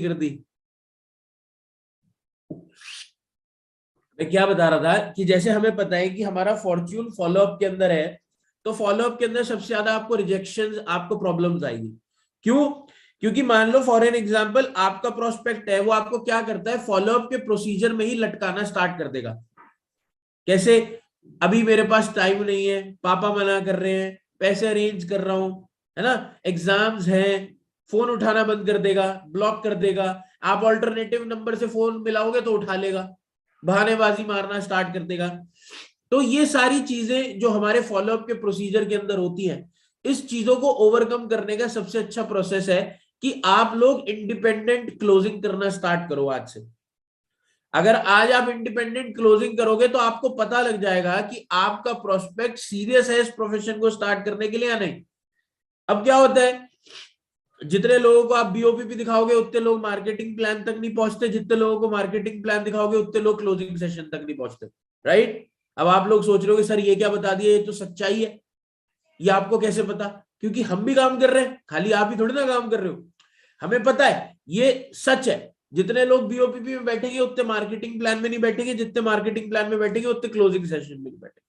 कर दी। मैं क्या बता रहा था कि जैसे हमें पता है कि हमारा फॉर्च्यून फॉलोअप के अंदर है, तो फॉलोअप के अंदर सबसे ज्यादा आपको रिजेक्शन, आपको प्रॉब्लम्स आएगी। क्यों? क्योंकि मान लो फॉर एन एग्जांपल आपका प्रोस्पेक्ट है, वो आपको क्या करता है, फॉलोअप के प्रोसीजर में ही लटकाना स्टार्ट कर देगा। कैसे? अभी मेरे पास टाइम नहीं है, पापा मना कर रहे हैं, पैसे अरेंज कर रहा हूं, है ना, एग्जाम्स हैं, फोन उठाना बंद कर देगा, ब्लॉक कर देगा। आप ऑल्टरनेटिव नंबर से फोन मिलाओगे तो उठा लेगा, बहानेबाजी मारना स्टार्ट कर देगा। तो ये सारी चीजें जो हमारे फॉलोअप के प्रोसीजर के अंदर होती हैं, इस चीजों को ओवरकम करने का सबसे अच्छा प्रोसेस है कि आप लोग इंडिपेंडेंट क्लोजिंग करना स्टार्ट करो आज से। अगर आज आप इंडिपेंडेंट क्लोजिंग करोगे तो आपको पता लग जाएगा कि आपका प्रोस्पेक्ट सीरियस है इस प्रोफेशन को स्टार्ट करने के लिए या नहीं। अब क्या होता है, जितने लोगों को आप बीओपीपी दिखाओगे उतने लोग मार्केटिंग प्लान तक नहीं पहुंचते, जितने लोगों को मार्केटिंग प्लान दिखाओगे उतने लोग क्लोजिंग सेशन तक नहीं पहुंचते। राइट? अब आप लोग सोच रहे हो कि सर ये क्या बता दिया, ये तो सच्चाई है, ये आपको कैसे पता? क्योंकि हम भी काम कर रहे हैं, खाली आप ही थोड़ी ना काम कर रहे हो, हमें पता है ये सच है। जितने लोग बीओपीपी में बैठेंगे उतने मार्केटिंग प्लान में नहीं बैठेंगे, जितने मार्केटिंग प्लान में बैठेंगे उतने क्लोजिंग सेशन में नहीं बैठेंगे।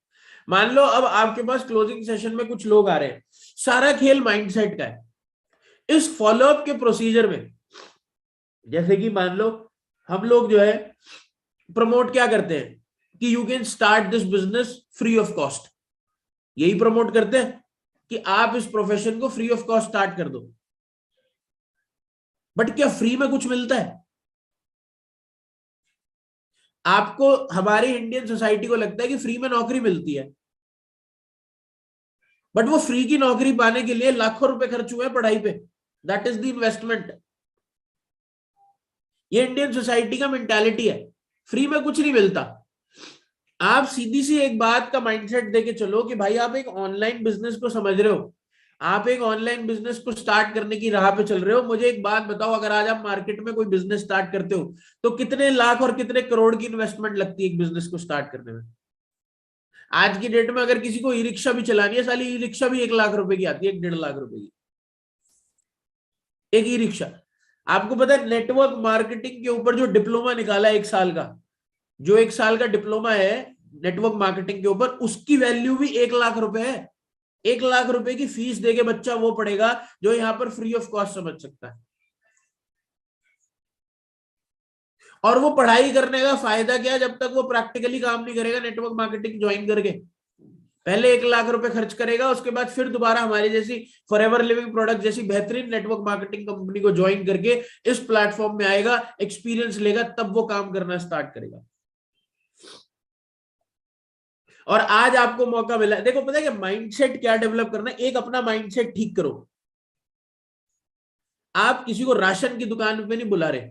मान लो अब आपके पास क्लोजिंग सेशन में कुछ लोग आ रहे हैं, सारा खेल माइंडसेट का है। इस फॉलोअप के प्रोसीजर में जैसे कि मान लो हम लोग जो है प्रमोट क्या करते हैं कि you can start this business free of cost, यही प्रमोट करते हैं कि आप इस प्रोफेशन को फ्री ऑफ कॉस्ट स्टार्ट कर दो। बट क्या फ्री में कुछ मिलता है? आपको, हमारी इंडियन सोसाइटी को लगता है कि फ्री में नौकरी मिलती है, बट वो फ्री की नौकरी पाने के लिए लाखों रुपए खर्च हुए हैं पढ़ाई पे। That is the investment. ये इंडियन सोसाइटी का मेंटालिटी है, फ्री में कुछ नहीं मिलता। आप सीधी सी एक बात का माइंडसेट देके चलो कि भाई आप एक ऑनलाइन बिजनेस को समझ रहे हो, आप एक ऑनलाइन बिजनेस को स्टार्ट करने की राह पे चल रहे हो। मुझे एक बात बताओ, अगर आज आप मार्केट में कोई बिजनेस स्टार्ट करते हो तो कितने लाख और कितने करोड़ की इन्वेस्टमेंट लगती है एक बिजनेस को स्टार्ट करने में? आज की डेट में अगर किसी को ई रिक्शा भी चलानी है, साली ई रिक्शा भी 1 लाख रुपए की आती है, 1-1.5 लाख रुपए की एक ई रिक्शा। आपको पता है नेटवर्क मार्केटिंग के ऊपर जो डिप्लोमा निकाला है 1 साल का, जो 1 साल का डिप्लोमा है नेटवर्क मार्केटिंग के ऊपर, उसकी वैल्यू भी 1 लाख रुपए है। 1 लाख रुपए की फीस देके बच्चा वो पढ़ेगा जो यहां पर फ्री ऑफ कॉस्ट समझ सकता है। और वो पढ़ाई करने का फायदा क्या, जब तक वो प्रैक्टिकली काम नहीं करेगा नेटवर्क मार्केटिंग ज्वाइन करके। पहले 1 लाख रुपए खर्च करेगा, उसके बाद फिर दोबारा हमारी जैसी फॉरएवर लिविंग प्रोडक्ट जैसी बेहतरीन नेटवर्क मार्केटिंग कंपनी को ज्वाइन करके इस प्लेटफॉर्म में आएगा, एक्सपीरियंस लेगा, तब वो काम करना स्टार्ट करेगा। और आज आपको मौका मिला, देखो पता है कि माइंडसेट क्या डेवलप करना है, एक अपना माइंडसेट ठीक करो। आप किसी को राशन की दुकान पे नहीं बुला रहे।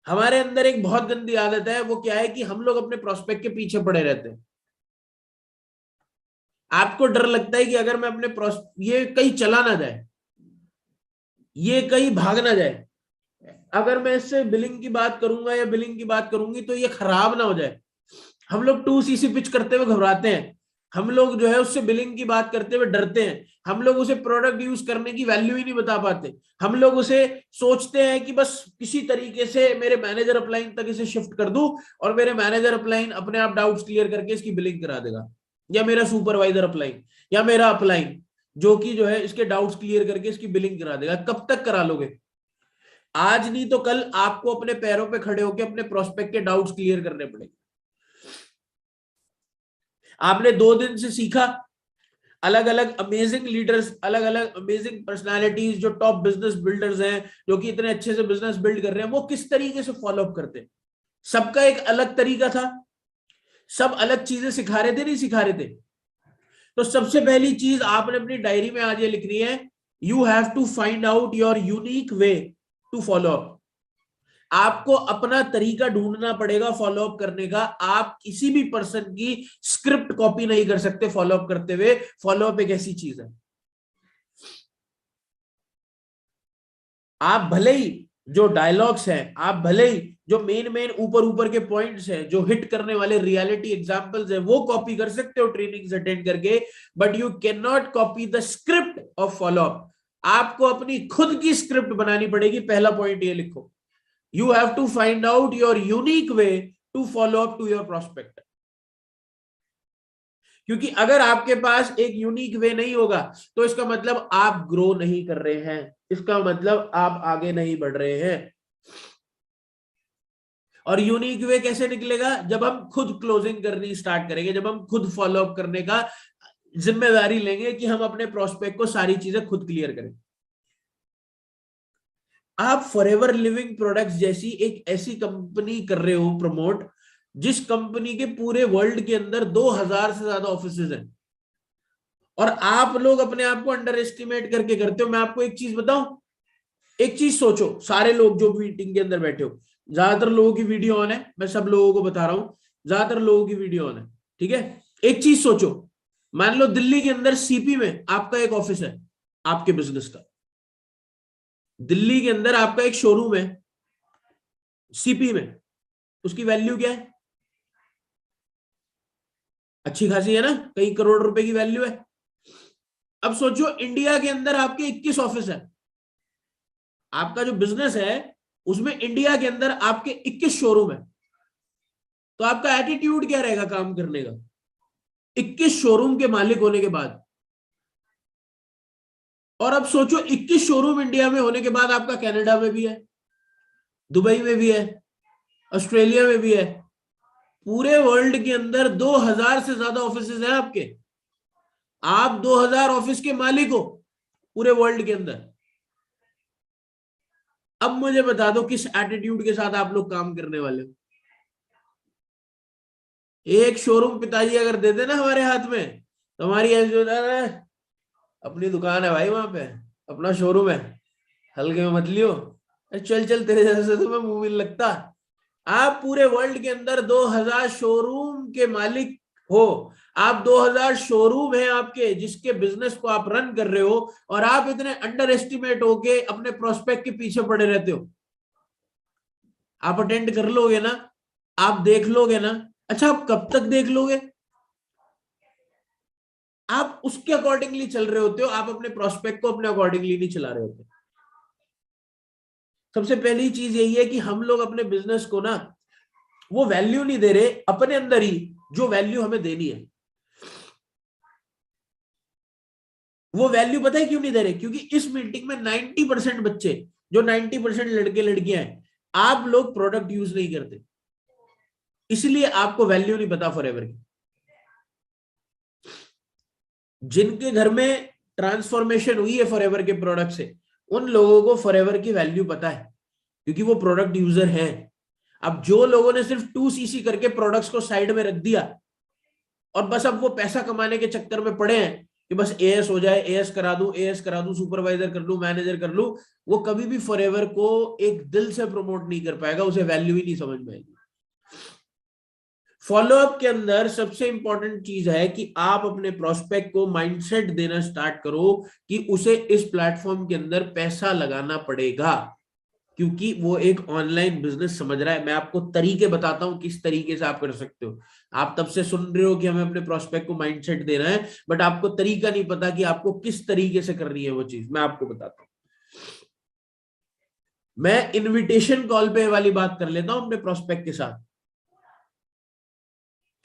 हमारे अंदर एक बहुत गंदी आदत है, वो क्या है कि हम लोग अपने प्रोस्पेक्ट के पीछे पड़े रहते हैं। आपको डर लगता है कि अगर मैं अपने ये कहीं चला ना जाए, ये कहीं भाग ना जाए, अगर मैं इससे बिलिंग की बात करूंगा या बिलिंग की बात करूंगी तो ये खराब ना हो जाए। हम लोग 2cc पिच करते हुए घबराते हैं, हम लोग जो है उससे बिलिंग की बात करते हुए डरते हैं, हम लोग उसे प्रोडक्ट यूज करने की वैल्यू ही नहीं बता पाते। हम लोग उसे सोचते हैं कि बस किसी तरीके से मेरे मैनेजर अपलाइन तक इसे शिफ्ट कर दूं और मेरे मैनेजर अपलाइन अपने आप डाउट्स क्लियर करके इसकी बिलिंग करा देगा, या मेरा सुपरवाइजर अपलाइन या मेरा अपलाइन जो कि जो है इसके डाउट्स क्लियर करके इसकी बिलिंग करा देगा। कब तक करा लोगे? आज नहीं तो कल आपको अपने पैरों पे खड़े होकर अपने प्रोस्पेक्ट के डाउट्स क्लियर करने पड़ेंगे। आपने 2 दिन से सीखा, अलग अलग अमेजिंग लीडर्स, अलग अलग अमेजिंग पर्सनालिटीज जो टॉप बिजनेस बिल्डर्स हैं, जो कि इतने अच्छे से बिजनेस बिल्ड कर रहे हैं, वो किस तरीके से फॉलो अप करते हैं। सबका एक अलग तरीका था, सब अलग चीजें सिखा रहे थे, नहीं सिखा रहे थे। तो सबसे पहली चीज आपने अपनी डायरी में आज ये लिखनी है, you have to find out your unique way to follow up. आपको अपना तरीका ढूंढना पड़ेगा फॉलोअप करने का। आप किसी भी पर्सन की स्क्रिप्ट कॉपी नहीं कर सकते फॉलोअप करते हुए। फॉलोअप एक ऐसी चीज है, आप भले ही जो डायलॉग्स हैं, आप भले ही जो मेन मेन ऊपर ऊपर के पॉइंट्स हैं, जो हिट करने वाले रियलिटी एग्जांपल्स हैं, वो कॉपी कर सकते हो ट्रेनिंग्स अटेंड करके, but you can not copy the script of follow up. आपको अपनी खुद की स्क्रिप्ट बनानी पड़ेगी। पहला पॉइंट ये लिखो, you have to find out your unique way to follow up to your prospect. क्योंकि अगर आपके पास एक यूनिक वे नहीं होगा तो इसका मतलब आप ग्रो नहीं कर रहे हैं, इसका मतलब आप आगे नहीं बढ़ रहे हैं। और यूनिक वे कैसे निकलेगा? जब हम खुद क्लोजिंग करनी स्टार्ट करेंगे, जब हम खुद फॉलो अप करने का जिम्मेदारी लेंगे कि हम अपने प्रोस्पेक्ट को सारी चीजें खुद क्लियर करें। आप फॉरएवर लिविंग प्रोडक्ट्स जैसी एक ऐसी कंपनी कर रहे हो प्रमोट, जिस कंपनी के पूरे वर्ल्ड के अंदर 2000 से ज्यादा ऑफिसेज हैं, और आप लोग अपने आप को अंडर एस्टिमेट करके करते हो। मैं आपको एक चीज बताऊं, एक चीज सोचो, सारे लोग जो मीटिंग के अंदर बैठे हो, ज्यादातर लोगों की वीडियो ऑन है, मैं सब लोगों को बता रहा हूं, ज्यादातर लोगों की वीडियो ऑन है, ठीक है। एक चीज सोचो, मान लो दिल्ली के अंदर सीपी में आपका एक ऑफिस है, आपके बिजनेस का, दिल्ली के अंदर आपका एक शोरूम है सीपी में, उसकी वैल्यू क्या है? अच्छी खासी है ना, कई करोड़ रुपए की वैल्यू है। अब सोचो इंडिया के अंदर आपके 21 ऑफिस है, आपका जो बिजनेस है उसमें इंडिया के अंदर आपके 21 शोरूम है, तो आपका एटीट्यूड क्या रहेगा काम करने का 21 शोरूम के मालिक होने के बाद? और अब सोचो 21 शोरूम इंडिया में होने के बाद आपका कनाडा में भी है, दुबई में भी है, ऑस्ट्रेलिया में भी है, पूरे वर्ल्ड के अंदर 2000 से ज्यादा ऑफिसेज हैं आपके, आप 2000 ऑफिस के मालिक हो पूरे वर्ल्ड के अंदर। अब मुझे बता दो किस एटीट्यूड के साथ आप लोग काम करने वाले हो? एक शोरूम पिताजी अगर दे देना हमारे हाथ में तो हमारी ऐसे होता है, अपनी दुकान है भाई, वहां पे अपना शोरूम है, हल्के में मत लियो, चल चल तेरे जैसे तो मैं मुंह में लगता। आप पूरे वर्ल्ड के अंदर 2000 शोरूम के मालिक हो, आप 2000 शोरूम है आपके जिसके बिजनेस को आप रन कर रहे हो, और आप इतने अंडर एस्टिमेट होके अपने प्रोस्पेक्ट के पीछे पड़े रहते हो। आप अटेंड कर लोगे ना, आप देख लोगे ना, अच्छा आप कब तक देख लोगे? आप उसके अकॉर्डिंगली चल रहे होते हो, आप अपने प्रोस्पेक्ट को अपने अकॉर्डिंगली नहीं चला रहे होते। सबसे पहली चीज यही है कि हम लोग अपने बिजनेस को ना वो वैल्यू नहीं दे रहे अपने अंदर ही जो वैल्यू हमें देनी है। वो वैल्यू पता है क्यों नहीं दे रहे? क्योंकि इस मीटिंग में 90% बच्चे, जो 90% लड़के लड़कियां हैं, आप लोग प्रोडक्ट यूज नहीं करते, इसलिए आपको वैल्यू नहीं पता फॉरएवर की। जिनके घर में ट्रांसफॉर्मेशन हुई है फॉरएवर के प्रोडक्ट से, उन लोगों को फॉरएवर की वैल्यू पता है, क्योंकि वो प्रोडक्ट यूजर है। अब जो लोगों ने सिर्फ 2cc करके प्रोडक्ट्स को साइड में रख दिया और बस अब वो पैसा कमाने के चक्कर में पड़े हैं कि बस एएस हो जाए, एएस करा दूं, एएस करा दूं, सुपरवाइजर कर लूं, मैनेजर कर लूं, वो कभी भी फॉरएवर को एक दिल से प्रमोट नहीं कर पाएगा, उसे वैल्यू ही नहीं समझ में आएगी। फॉलोअप के अंदर सबसे इंपॉर्टेंट चीज है कि आप अपने प्रोस्पेक्ट को माइंडसेट देना स्टार्ट करो कि उसे इस प्लेटफॉर्म के अंदर पैसा लगाना पड़ेगा, क्योंकि वो एक ऑनलाइन बिजनेस समझ रहा है। मैं आपको तरीके बताता हूं किस तरीके से आप कर सकते हो। आप तब से सुन रहे हो कि हमें अपने प्रोस्पेक्ट को माइंडसेट देना है, बट आपको तरीका नहीं पता कि आपको किस तरीके से करनी है वो चीज। मैं आपको बताता हूं। मैं इनविटेशन कॉल पे वाली बात कर लेता हूं अपने प्रोस्पेक्ट के साथ,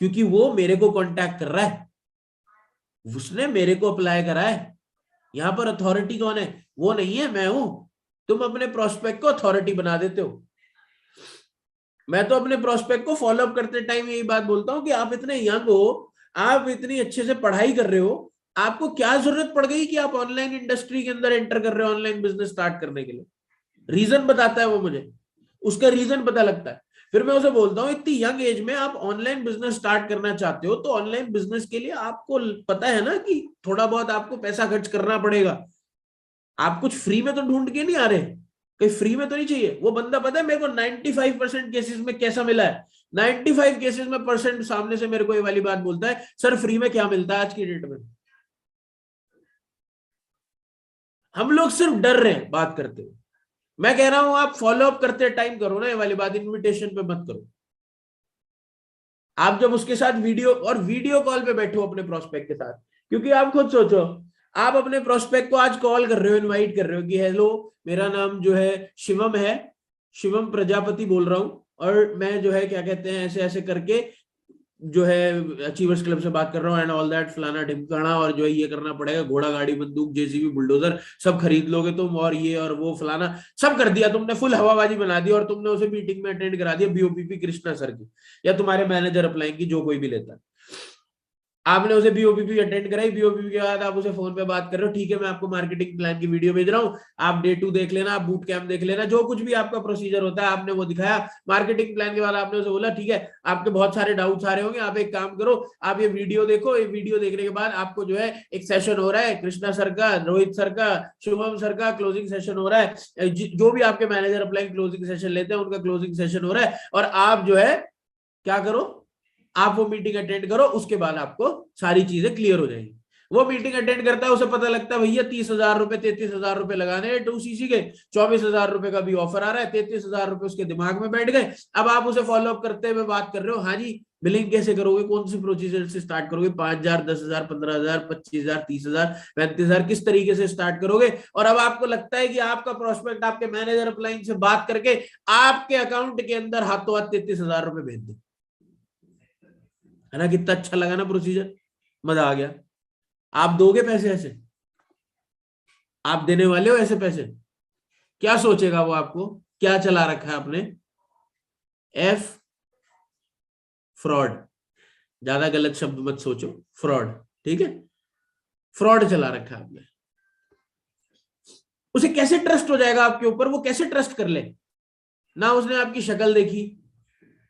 क्योंकि वो मेरे को कांटेक्ट कर रहा है, उसने मेरे को अप्लाई करा है। यहां पर अथॉरिटी कौन है? वो नहीं है, मैं हूं। तुम अपने प्रोस्पेक्ट को अथॉरिटी बना देते हो। मैं तो अपने प्रोस्पेक्ट को फॉलो अप करते टाइम यही बात बोलता हूं कि आप इतने यंग हो, आप इतनी अच्छे से पढ़ाई कर रहे हो, आपको क्या जरूरत पड़ गई कि आप ऑनलाइन इंडस्ट्री के अंदर एंटर कर रहे हो ऑनलाइन बिजनेस स्टार्ट करने के लिए? रीजन बताता है वो मुझे, उसका रीजन पता लगता है। फिर मैं उसे बोलता हूँ इतनी यंग एज में आप ऑनलाइन बिजनेस स्टार्ट करना चाहते हो, तो ऑनलाइन बिजनेस के लिए आपको पता है ना कि थोड़ा बहुत आपको पैसा खर्च करना पड़ेगा। आप कुछ फ्री में तो ढूंढ के नहीं आ रहे, कहीं फ्री में तो नहीं चाहिए। वो बंदा पता है मेरे को 95% केसेस में कैसा मिला है? 95 केसेस में परसेंट सामने से मेरे को ये वाली बात बोलता है, सर फ्री में क्या मिलता है आज की डेट में। हम लोग सिर्फ डर रहे हैं बात करते हुए। मैं कह रहा हूं आप फॉलो अप करते टाइम करो ना ये वाली बात, इनविटेशन पे मत करो। आप जब उसके साथ वीडियो कॉल पे बैठो अपने प्रोस्पेक्ट के साथ, क्योंकि आप खुद सोचो, आप अपने प्रोस्पेक्ट को आज कॉल कर रहे हो, इनवाइट कर रहे हो कि हेलो मेरा नाम जो है शिवम है, शिवम प्रजापति बोल रहा हूं, और मैं जो है क्या कहते हैं ऐसे ऐसे करके जो है अचीवर्स क्लब से बात कर रहा हूँ एंड ऑल दैट फलाना ढिमकाना, और जो है ये करना पड़ेगा, घोड़ा गाड़ी बंदूक जेसीबी बुलडोजर सब खरीद लोगे तुम, और ये और वो फलाना सब कर दिया तुमने, फुल हवाबाजी बना दी, और तुमने उसे मीटिंग में अटेंड करा दिया बीओपीपी कृष्णा सर की या तुम्हारे मैनेजर अप्लाई की, जो कोई भी लेता है। आपने उसे बीओपीपी अटेंड कराई, बीओपीपी के बाद आप उसे फोन पे बात कर रहे हो, ठीक है मैं आपको मार्केटिंग प्लान की वीडियो भेज रहा हूँ, आप डे 2 देख लेना, आप बूट कैंप देख लेना, जो कुछ भी आपका प्रोसीजर होता है आपने वो दिखाया। मार्केटिंग प्लान के बाद आपने उसे बोला ठीक है आपके बहुत सारे डाउट्स आ रहे होंगे, आप एक काम करो, आप ये वीडियो देखो, ये वीडियो देखने के बाद आपको जो है एक सेशन हो रहा है कृष्णा सर का, रोहित सर का, शुभम सर का क्लोजिंग सेशन हो रहा है, जो भी आपके मैनेजर अप्लाई क्लोजिंग सेशन लेते हैं उनका क्लोजिंग सेशन हो रहा है, और आप जो है क्या करो, आप वो मीटिंग अटेंड करो, उसके बाद आपको सारी चीजें क्लियर हो जाएंगी। वो मीटिंग अटेंड करता है, उसे पता लगता है भैया 30,000 रुपए 33,000 रुपए लगाने हैं 2cc के, 24,000 रुपए का भी ऑफर आ रहा है, 33,000 रुपए उसके दिमाग में बैठ गए। अब आप उसे फॉलोअप करते हुए बात कर रहे हो, हाँ जी बिलिंग कैसे करोगे, कौन सी प्रोसीजर से स्टार्ट करोगे, 5,000 10,000 15,000 25,000 30,000 35,000 किस तरीके से स्टार्ट करोगे। और अब आपको लगता है कि आपका प्रोस्पेक्ट आपके मैनेजर अपलाइन से बात करके आपके अकाउंट के अंदर हाथों हाथ 33,000 रुपए भेज दे, है ना, कितना अच्छा लगा ना प्रोसीजर, मजा आ गया। आप दोगे पैसे ऐसे, आप देने वाले हो ऐसे पैसे, क्या सोचेगा वो आपको, क्या चला रखा है आपने, एफ फ्रॉड, ज्यादा गलत शब्द मत सोचो, फ्रॉड, ठीक है, फ्रॉड चला रखा है आपने। उसे कैसे ट्रस्ट हो जाएगा आपके ऊपर, वो कैसे ट्रस्ट कर ले, ना उसने आपकी शक्ल देखी,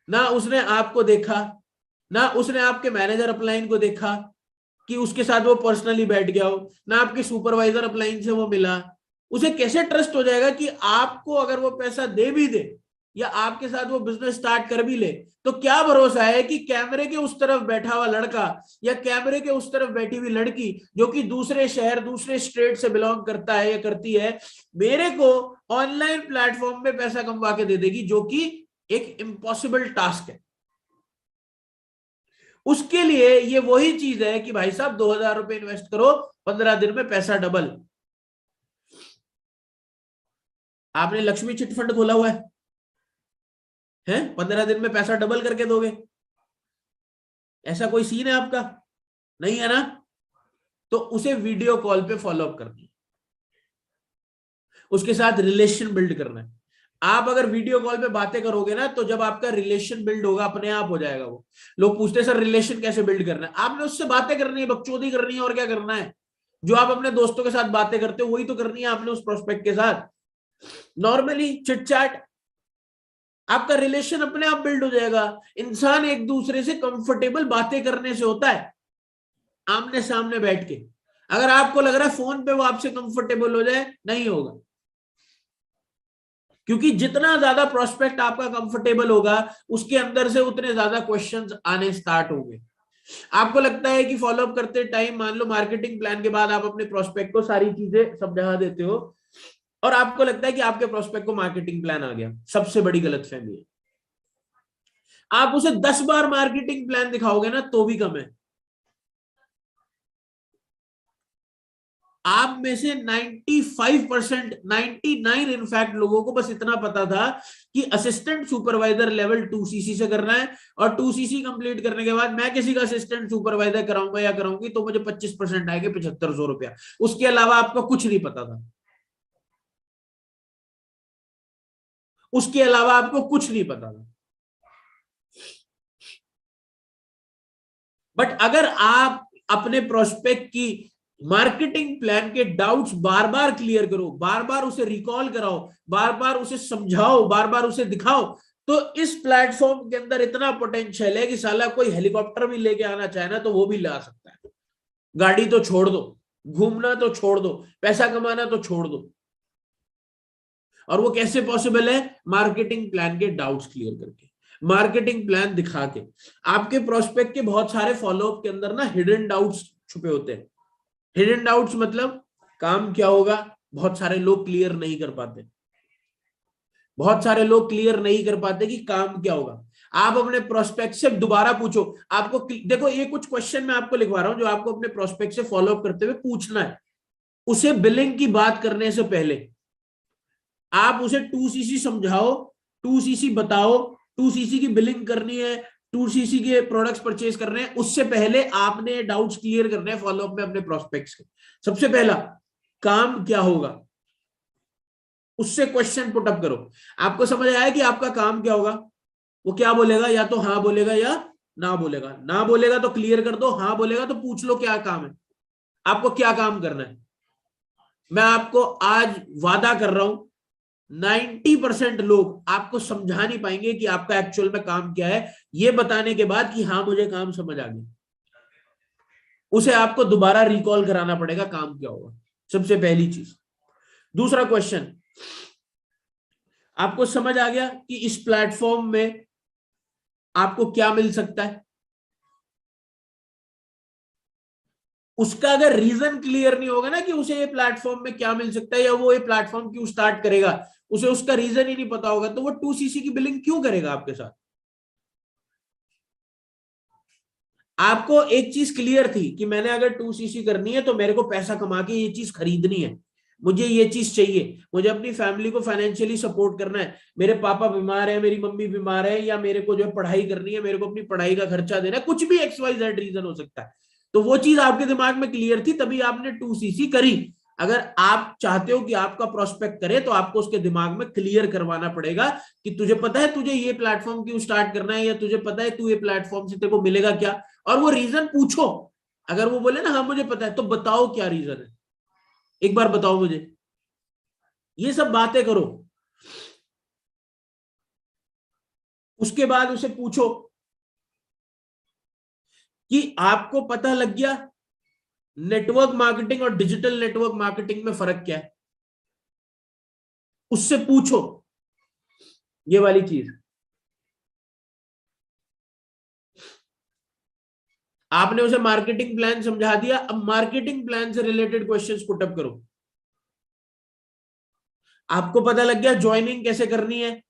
ना उसने आपको देखा, ना उसने आपके मैनेजर अपलाइन को देखा कि उसके साथ वो पर्सनली बैठ गया हो, ना आपके सुपरवाइजर अपलाइन से वो मिला, उसे कैसे ट्रस्ट हो जाएगा कि आपको अगर वो पैसा दे भी दे या आपके साथ वो बिजनेस स्टार्ट कर भी ले, तो क्या भरोसा है कि कैमरे के उस तरफ बैठा हुआ लड़का या कैमरे के उस तरफ बैठी हुई लड़की जो कि दूसरे शहर दूसरे स्टेट से बिलोंग करता है या करती है, मेरे को ऑनलाइन प्लेटफॉर्म पे पैसा कमवा के दे देगी, जो कि एक इम्पॉसिबल टास्क है। उसके लिए ये वही चीज है कि भाई साहब 2,000 रुपए इन्वेस्ट करो, 15 दिन में पैसा डबल। आपने लक्ष्मी चिट फंड खोला हुआ है 15 दिन में पैसा डबल करके दोगे, ऐसा कोई सीन है आपका, नहीं है ना, तो उसे वीडियो कॉल पे फॉलोअप करना है, उसके साथ रिलेशन बिल्ड करना है। आप अगर वीडियो कॉल पे बातें करोगे ना, तो जब आपका रिलेशन बिल्ड होगा अपने आप हो जाएगा। वो लोग पूछते हैं सर रिलेशन कैसे बिल्ड करना है, आपने उससे बातें करनी है, बकचोदी करनी है, और क्या करना है, जो आप अपने दोस्तों के साथ बातें करते हो वही तो करनी है आपने उस प्रोस्पेक्ट के साथ, नॉर्मली चिट चैट, आपका रिलेशन अपने आप बिल्ड हो जाएगा। इंसान एक दूसरे से कंफर्टेबल बातें करने से होता है, आमने सामने बैठ के। अगर आपको लग रहा है फोन पे वो आपसे कंफर्टेबल हो जाए, नहीं होगा, क्योंकि जितना ज्यादा प्रोस्पेक्ट आपका कंफर्टेबल होगा उसके अंदर से उतने ज्यादा क्वेश्चंस आने स्टार्ट होंगे। आपको लगता है कि फॉलोअप करते टाइम, मान लो मार्केटिंग प्लान के बाद आप अपने प्रोस्पेक्ट को सारी चीजें समझा देते हो और आपको लगता है कि आपके प्रोस्पेक्ट को मार्केटिंग प्लान आ गया, सबसे बड़ी गलतफहमी है। आप उसे 10 बार मार्केटिंग प्लान दिखाओगे ना तो भी कम है। आप में से 95% 99 इनफैक्ट लोगों को बस इतना पता था कि असिस्टेंट सुपरवाइजर लेवल 2cc से करना है, और 2cc कंप्लीट करने के बाद मैं किसी का असिस्टेंट सुपरवाइजर कराऊंगा या कराऊंगी तो मुझे 25% आएंगे, 7,500 रुपया। उसके अलावा आपको कुछ नहीं पता था, उसके अलावा आपको कुछ नहीं पता था। बट अगर आप अपने प्रोस्पेक्ट की मार्केटिंग प्लान के डाउट्स बार बार क्लियर करो, बार बार उसे रिकॉल कराओ, बार बार उसे समझाओ, बार बार उसे दिखाओ, तो इस प्लेटफॉर्म के अंदर इतना पोटेंशियल है कि साला कोई हेलीकॉप्टर भी लेके आना चाहे ना तो वो भी ला सकता है। गाड़ी तो छोड़ दो, घूमना तो छोड़ दो, पैसा कमाना तो छोड़ दो। और वो कैसे पॉसिबल है, मार्केटिंग प्लान के डाउट्स क्लियर करके, मार्केटिंग प्लान दिखा के। आपके प्रोस्पेक्ट के बहुत सारे फॉलोअप के अंदर ना हिडन डाउट्स छुपे होते हैं। हिडन डाउट्स मतलब काम क्या होगा, बहुत सारे लोग क्लियर नहीं कर पाते, बहुत सारे लोग क्लियर नहीं कर पाते कि काम क्या होगा। आप अपने प्रोस्पेक्ट से दोबारा पूछो, आपको देखो ये कुछ क्वेश्चन मैं आपको लिखवा रहा हूं जो आपको अपने प्रोस्पेक्ट से फॉलोअप करते हुए पूछना है। उसे बिलिंग की बात करने से पहले आप उसे 2cc समझाओ, 2cc बताओ, 2cc की बिलिंग करनी है, 2cc के प्रोडक्ट्स परचेज करने हैं, उससे पहले आपने डाउट्स क्लियर करने हैं फॉलोअप में अपने प्रोस्पेक्ट्स के। सबसे पहला काम क्या होगा, उससे क्वेश्चन पुटअप करो। आपको समझ आया कि आपका काम क्या होगा? वो क्या बोलेगा, या तो हाँ बोलेगा या ना बोलेगा। ना बोलेगा तो क्लियर कर दो, हाँ बोलेगा तो पूछ लो क्या काम है, आपको क्या काम करना है। मैं आपको आज वादा कर रहा हूं 90% लोग आपको समझा नहीं पाएंगे कि आपका एक्चुअल में काम क्या है, ये बताने के बाद कि हाँ मुझे काम समझ आ गया। उसे आपको दोबारा रिकॉल कराना पड़ेगा काम क्या होगा, सबसे पहली चीज। दूसरा क्वेश्चन, आपको समझ आ गया कि इस प्लेटफॉर्म में आपको क्या मिल सकता है। उसका अगर रीजन क्लियर नहीं होगा ना कि उसे ये प्लेटफॉर्म में क्या मिल सकता है या वो ये प्लेटफॉर्म क्यों स्टार्ट करेगा, उसे उसका रीजन ही नहीं पता होगा, तो वो 2cc की बिलिंग क्यों करेगा आपके साथ। आपको एक चीज क्लियर थी कि मैंने अगर 2cc करनी है तो मेरे को पैसा कमा के ये चीज खरीदनी है, मुझे ये चीज चाहिए, मुझे अपनी फैमिली को फाइनेंशियली सपोर्ट करना है, मेरे पापा बीमार है, मेरी मम्मी बीमार है, या मेरे को जो है पढ़ाई करनी है, मेरे को अपनी पढ़ाई का खर्चा देना है, कुछ भी XYZ रीजन हो सकता है। तो वो चीज आपके दिमाग में क्लियर थी तभी आपने 2cc करी। अगर आप चाहते हो कि आपका प्रोस्पेक्ट करे तो आपको उसके दिमाग में क्लियर करवाना पड़ेगा कि तुझे पता है तुझे ये प्लेटफॉर्म क्यों स्टार्ट करना है, या तुझे पता है तू ये प्लेटफॉर्म से तेरे को मिलेगा क्या, और वो रीजन पूछो। अगर वो बोले ना हाँ मुझे पता है, तो बताओ क्या रीजन है, एक बार बताओ मुझे। ये सब बातें करो। उसके बाद उसे पूछो कि आपको पता लग गया नेटवर्क मार्केटिंग और डिजिटल नेटवर्क मार्केटिंग में फर्क क्या है, उससे पूछो ये वाली चीज। आपने उसे मार्केटिंग प्लान समझा दिया, अब मार्केटिंग प्लान से रिलेटेड क्वेश्चंस पुटअप करो। आपको पता लग गया ज्वाइनिंग कैसे करनी है,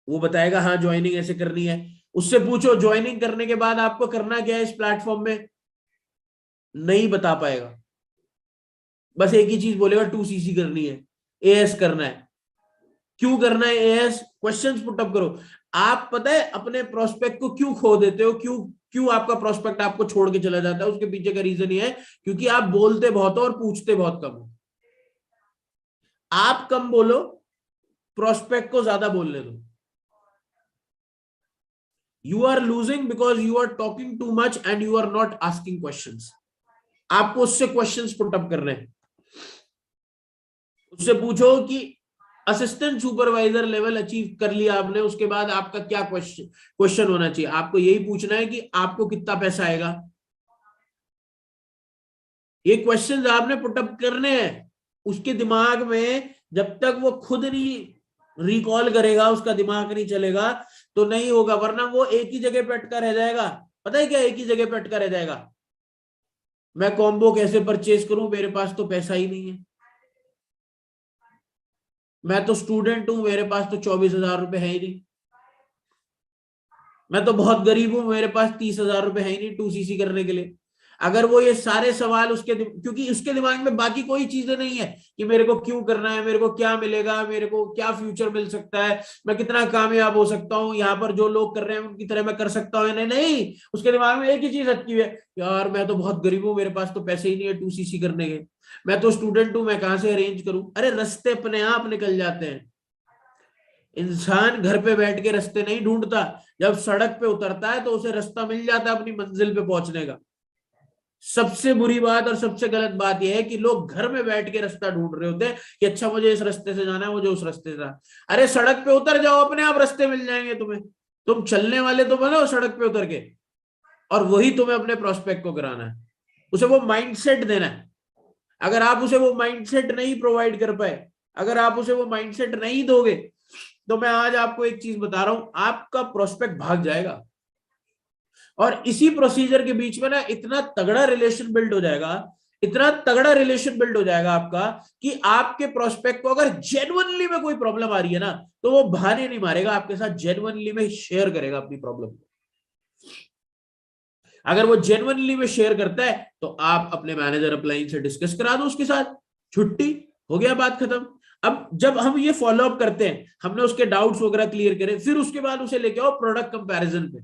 वो बताएगा हाँ ज्वाइनिंग ऐसे करनी है। उससे पूछो ज्वाइनिंग करने के बाद आपको करना क्या है इस प्लेटफॉर्म में, नहीं बता पाएगा, बस एक ही चीज बोलेगा 2cc करनी है, AS करना है। क्यों करना है AS, क्वेश्चंस पुटअप करो। आप पता है अपने प्रोस्पेक्ट को क्यों खो देते हो, क्यों क्यों आपका प्रोस्पेक्ट आपको छोड़ के चला जाता है, उसके पीछे का रीजन ये है क्योंकि आप बोलते बहुत हो और पूछते बहुत कम हो। आप कम बोलो, प्रोस्पेक्ट को ज्यादा बोलने दो। You are losing because you are talking too much and you are not asking questions. आपको उससे क्वेश्चंस पुटअप करने हैं। उससे पूछो कि असिस्टेंट सुपरवाइजर लेवल अचीव कर लिया आपने, उसके बाद आपका क्या क्वेश्चन क्वेश्चन होना चाहिए। आपको यही पूछना है कि आपको कितना पैसा आएगा। ये क्वेश्चंस आपने पुटअप करने हैं उसके दिमाग में। जब तक वो खुद नहीं रिकॉल करेगा, उसका दिमाग नहीं चलेगा तो नहीं होगा, वरना वो एक ही जगह पे अटका रह जाएगा। पता है क्या, एक ही जगह पे अटका रह जाएगा। मैं कॉम्बो कैसे परचेज करूं, मेरे पास तो पैसा ही नहीं है, मैं तो स्टूडेंट हूं, मेरे पास तो 24,000 रुपए है ही नहीं, मैं तो बहुत गरीब हूं, मेरे पास 30,000 रुपए है ही नहीं 2cc करने के लिए। अगर वो ये सारे सवाल क्योंकि उसके दिमाग में बाकी कोई चीजें नहीं है कि मेरे को क्यों करना है, मेरे को क्या मिलेगा, मेरे को क्या फ्यूचर मिल सकता है, मैं कितना कामयाब हो सकता हूँ, यहाँ पर जो लोग कर रहे हैं उनकी तरह मैं कर सकता हूँ। नहीं नहीं, उसके दिमाग में एक ही चीज अटकी हुई है, यार मैं तो बहुत गरीब हूँ, मेरे पास तो पैसे ही नहीं है 2cc करने के, मैं तो स्टूडेंट हूँ, मैं कहाँ से अरेंज करूं। अरे रास्ते अपने आप निकल जाते हैं। इंसान घर पे बैठ के रास्ते नहीं ढूंढता, जब सड़क पे उतरता है तो उसे रास्ता मिल जाता है अपनी मंजिल पे पहुंचने का। सबसे बुरी बात और सबसे गलत बात यह है कि लोग घर में बैठ के रास्ता ढूंढ रहे होते हैं कि अच्छा मुझे इस रास्ते से जाना है, मुझे उस रास्ते से जाना। अरे सड़क पे उतर जाओ, अपने आप रास्ते मिल जाएंगे तुम्हें। तुम चलने वाले तो बनो सड़क पे उतर के, और वही तुम्हें अपने प्रोस्पेक्ट को कराना है, उसे वो माइंडसेट देना है। अगर आप उसे वो माइंडसेट नहीं प्रोवाइड कर पाए, अगर आप उसे वो माइंडसेट नहीं दोगे, तो मैं आज आपको एक चीज बता रहा हूं, आपका प्रोस्पेक्ट भाग जाएगा। और इसी प्रोसीजर के बीच में ना इतना तगड़ा रिलेशन बिल्ड हो जाएगा, इतना तगड़ा रिलेशन बिल्ड हो जाएगा आपका, कि आपके प्रोस्पेक्ट को अगर जेन्युइनली में कोई प्रॉब्लम आ रही है ना, तो वो बहाने नहीं मारेगा, आपके साथ जेन्युइनली में शेयर करेगा अपनी प्रॉब्लम। अगर वो जेन्युइनली में शेयर करता है तो आप अपने मैनेजर अपलाइन से डिस्कस करा दो उसके साथ छुट्टी, हो गया, बात खत्म। अब जब हम ये फॉलो अप करते हैं, हमने उसके डाउट्स वगैरह क्लियर करे, फिर उसके बाद उसे लेके आओ प्रोडक्ट कंपैरिजन पे,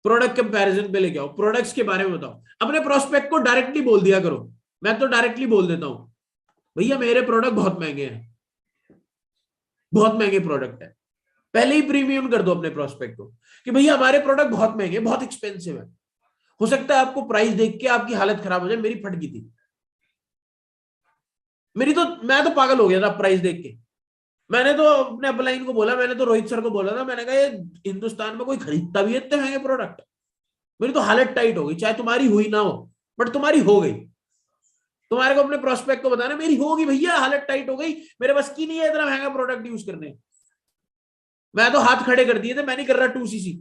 प्रोडक्ट कंपैरिजन पे लेके आओ, प्रोडक्ट्स के बारे में बताओ। अपने प्रोस्पेक्ट को डायरेक्टली बोल दिया करो। मैं तो डायरेक्टली बोल देता हूं, भैया मेरे प्रोडक्ट बहुत महंगे हैं, बहुत महंगे प्रोडक्ट है। पहले ही प्रीमियम कर दो अपने प्रोस्पेक्ट को कि भैया हमारे प्रोडक्ट बहुत महंगे, बहुत एक्सपेंसिव है। हो सकता है आपको प्राइस देख के आपकी हालत खराब हो जाए, मेरी फट गई थी, मैं तो पागल हो गया था प्राइस देख के। मैंने तो अपने अपलाइन को बोला, मैंने तो रोहित सर को बोला था, मैंने कहा ये हिंदुस्तान में कोई खरीदता भी है इतने महंगे प्रोडक्ट? मेरी तो हालत टाइट हो गई, चाहे तुम्हारी हुई ना हो, बट तुम्हारी हो गई। तुम्हारे को अपने प्रोस्पेक्ट को बताना मेरी होगी भैया, हालत टाइट हो गई, मेरे बस की नहीं है इतना महंगा प्रोडक्ट यूज करने। मैं तो हाथ खड़े कर दिए थे, मैं नहीं कर रहा 2cc।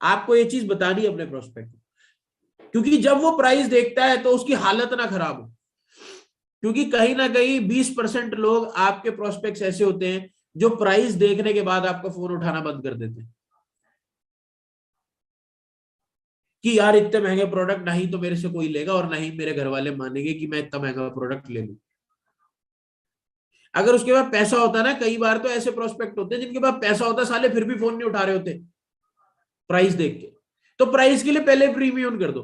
आपको ये चीज बतानी है अपने प्रोस्पेक्ट को, क्योंकि जब वो प्राइस देखता है तो उसकी हालत ना खराब हो। क्योंकि कहीं ना कहीं 20% लोग आपके प्रोस्पेक्ट्स ऐसे होते हैं जो प्राइस देखने के बाद आपका फोन उठाना बंद कर देते हैं कि यार इतने महंगे प्रोडक्ट नहीं तो मेरे से कोई लेगा, और नहीं मेरे घर वाले मानेंगे कि मैं इतना महंगा प्रोडक्ट ले लूं। अगर उसके पास पैसा होता ना, कई बार तो ऐसे प्रोस्पेक्ट होते हैं जिनके पास पैसा होता साले फिर भी फोन नहीं उठा रहे होते प्राइस देख के। तो प्राइस के लिए पहले प्रीमियम कर दो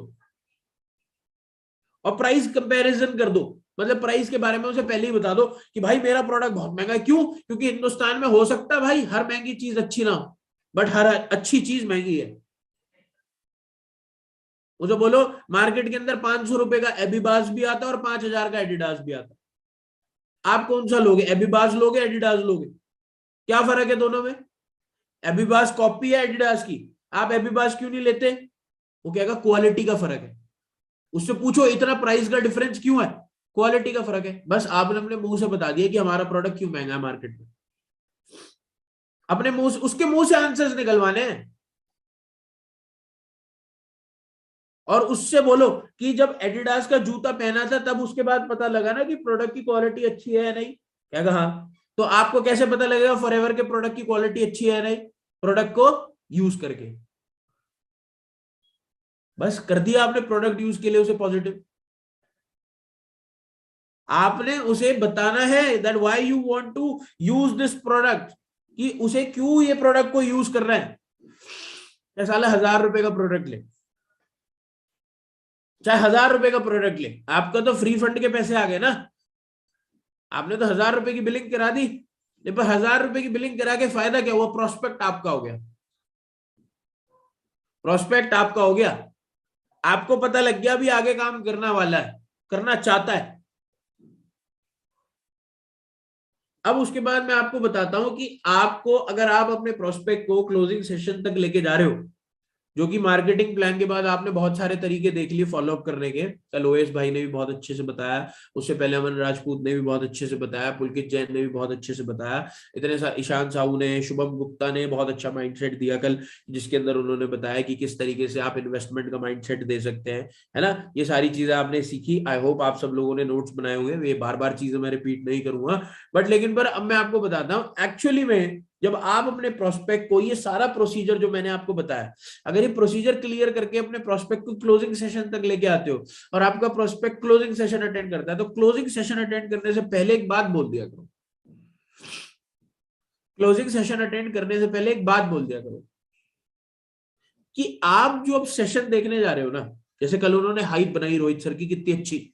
और प्राइस कंपैरिजन कर दो, मतलब प्राइस के बारे में उसे पहले ही बता दो कि भाई मेरा प्रोडक्ट बहुत महंगा है। क्यों? क्योंकि हिंदुस्तान में हो सकता है भाई हर महंगी चीज अच्छी ना हो, बट हर अच्छी चीज महंगी है। उसे बोलो मार्केट के अंदर 500 रुपए का एबिबास भी आता है और 5,000 का एडिडास भी आता है, आप कौन सा लोगे? एबिबास लोगे, एडिडास लोगे? क्या फर्क है दोनों में? एबिबास कॉपी है एडिडास की, आप एबिबास क्यों नहीं लेते? वो कहेगा क्वालिटी का फर्क है। उससे पूछो इतना प्राइस का डिफरेंस क्यों है? क्वालिटी का फर्क है। बस आपने अपने मुंह से बता दिया कि हमारा प्रोडक्ट क्यों महंगा है मार्केट में। अपने मुंह से, उसके मुंह से आंसर्स निकलवाने हैं। और उससे बोलो कि जब एडिडास का जूता पहना था तब उसके बाद पता लगा ना कि प्रोडक्ट की क्वालिटी अच्छी है या नहीं। क्या कहा? तो आपको कैसे पता लगेगा फॉरएवर के प्रोडक्ट की क्वालिटी अच्छी है या नहीं? प्रोडक्ट को यूज करके। बस कर दिया आपने प्रोडक्ट यूज के लिए उसे पॉजिटिव। आपने उसे बताना है that why you want to use this product, कि उसे क्यों ये प्रोडक्ट को यूज कर रहा है। चाहे साला 1,000 रुपए का प्रोडक्ट ले, चाहे 1,000 रुपए का प्रोडक्ट ले, आपका तो फ्री फंड के पैसे आ गए ना। आपने तो 1,000 रुपए की बिलिंग करा दी, लेकिन 1,000 रुपए की बिलिंग करा के फायदा क्या हुआ? प्रोस्पेक्ट आपका हो गया, प्रोस्पेक्ट आपका हो गया। आपको पता लग गया अभी आगे काम करना वाला है, करना चाहता है। अब उसके बाद मैं आपको बताता हूं कि आपको, अगर आप अपने प्रोस्पेक्ट को क्लोजिंग सेशन तक लेके जा रहे हो, जो कि मार्केटिंग प्लान के बाद आपने बहुत सारे तरीके देख लिए फॉलो अप करने के। कल ओएस भाई ने भी बहुत अच्छे से बताया, उससे पहले अमन राजपूत ने भी बहुत अच्छे से बताया, पुलकित जैन ने भी बहुत अच्छे से बताया, इतने ईशान साहू ने, शुभम गुप्ता ने बहुत अच्छा माइंडसेट दिया कल, जिसके अंदर उन्होंने बताया कि किस तरीके से आप इन्वेस्टमेंट का माइंडसेट दे सकते हैं, है ना। ये सारी चीजें आपने सीखी। आई होप आप सब लोगों ने नोट्स बनाए होंगे, ये बार बार चीजें मैं रिपीट नहीं करूंगा, बट लेकिन पर अब मैं आपको बताता हूँ एक्चुअली में जब आप अपने प्रोस्पेक्ट को, ये सारा प्रोसीजर जो मैंने आपको बताया, अगर ये प्रोसीजर क्लियर करके अपने प्रोस्पेक्ट को क्लोजिंग सेशन तक लेके आते हो और आपका प्रोस्पेक्ट क्लोजिंग सेशन अटेंड करता है, तो क्लोजिंग सेशन अटेंड करने से पहले एक बात बोल दिया करो, क्लोजिंग सेशन अटेंड करने से पहले एक बात बोल दिया करो कि आप जो अब सेशन देखने जा रहे हो ना, जैसे कल उन्होंने हाइप बनाई रोहित सर की कितनी अच्छी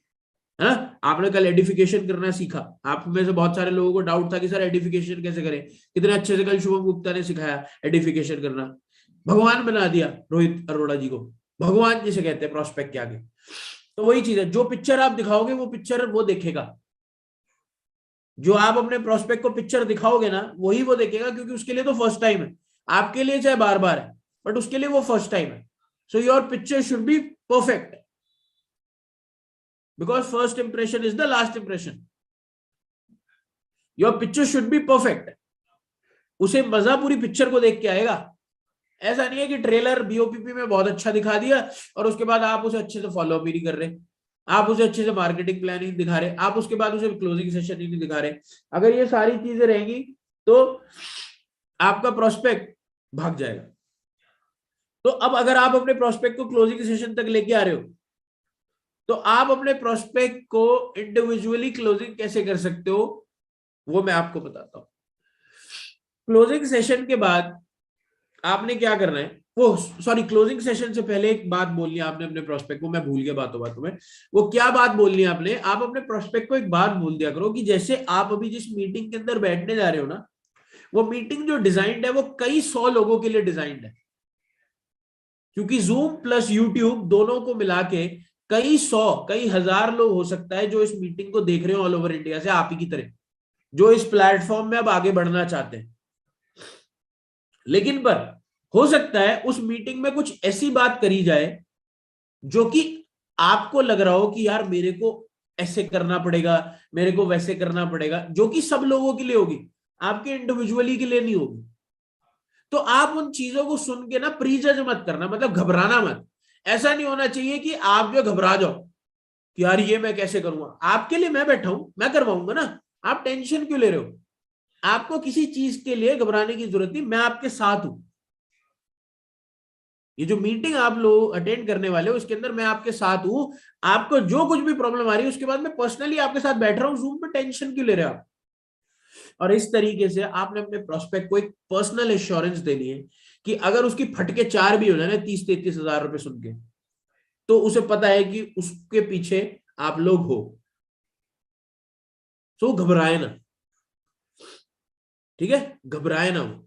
है ना। आपने कल एडिफिकेशन करना सीखा। आप में से बहुत सारे लोगों को डाउट था कि सर एडिफिकेशन कैसे करें, कितने अच्छे से कल शुभम गुप्ता ने सिखाया एडिफिकेशन करना। भगवान बना दिया रोहित अरोड़ा जी को, भगवान जिसे कहते हैं प्रोस्पेक्ट के आगे। तो वही चीज है, जो पिक्चर आप दिखाओगे वो पिक्चर वो देखेगा, जो आप अपने प्रोस्पेक्ट को पिक्चर दिखाओगे ना वही वो देखेगा, क्योंकि उसके लिए तो फर्स्ट टाइम है। आपके लिए चाहे बार बार है, बट उसके लिए वो फर्स्ट टाइम है। So your picture should be perfect, because first impression is the last impression. Your picture should be perfect. उसे मजा पूरी पिक्चर को देख के आएगा। ऐसा नहीं है कि ट्रेलर बीओपीपी में बहुत अच्छा दिखा दिया और उसके बाद आप उसे अच्छे से फॉलो भी नहीं कर रहे, आप उसे अच्छे से मार्केटिंग प्लान ही नहीं दिखा रहे, आप उसके बाद उसे क्लोजिंग सेशन ही नहीं दिखा रहे। अगर ये सारी चीजें रहेंगी तो आपका प्रोस्पेक्ट भाग जाएगा। तो अब अगर आप अपने प्रोस्पेक्ट को क्लोजिंग सेशन तक लेके आ रहे हो तो आप अपने प्रोस्पेक्ट को इंडिविजुअली क्लोजिंग कैसे कर सकते हो वो मैं आपको बताता हूं। क्लोजिंग सेशन के बाद आपने क्या करना है, वो सॉरी क्लोजिंग सेशन से पहले एक बात बोलनी है आपने अपने प्रोस्पेक्ट को, मैं भूल गया बातों बातों में। वो क्या बात बोलनी है आपने, आप अपने प्रोस्पेक्ट को एक बात बोल दिया करो कि जैसे आप अभी जिस मीटिंग के अंदर बैठने जा रहे हो ना, वो मीटिंग जो डिजाइंड है वो कई 100 लोगों के लिए डिजाइंड है, क्योंकि जूम प्लस यूट्यूब दोनों को मिला के कई 100 कई हजार लोग हो सकता है जो इस मीटिंग को देख रहे हो ऑल ओवर इंडिया से, आप ही की तरह, जो इस प्लेटफॉर्म में अब आगे बढ़ना चाहते हैं। लेकिन पर हो सकता है उस मीटिंग में कुछ ऐसी बात करी जाए जो कि आपको लग रहा हो कि यार मेरे को ऐसे करना पड़ेगा, मेरे को वैसे करना पड़ेगा, जो कि सब लोगों के लिए होगी, आपके इंडिविजुअली के लिए नहीं होगी। तो आप उन चीजों को सुन के ना प्रीजज मत करना, मतलब घबराना मत। ऐसा नहीं होना चाहिए कि आप जो घबरा जाओ कि यार ये मैं कैसे करूंगा, आपके लिए मैं बैठा हूं, मैं करवाऊंगा ना, आप टेंशन क्यों ले रहे हो। आपको किसी चीज के लिए घबराने की जरूरत नहीं, मैं आपके साथ हूं। ये जो मीटिंग आप लोग अटेंड करने वाले हो इसके अंदर मैं आपके साथ हूं। आपको जो कुछ भी प्रॉब्लम आ रही है उसके बाद मैं पर्सनली आपके साथ बैठ रहा हूं जूम पे, टेंशन क्यों ले रहे हो आप। और इस तरीके से आपने अपने प्रोस्पेक्ट को एक पर्सनल एश्योरेंस देनी है कि अगर उसकी फटके 4 भी हो जाए ना 30-33 हजार रुपए सुन के, तो उसे पता है कि उसके पीछे आप लोग हो, तो घबराए ना, ठीक है, घबराए ना वो।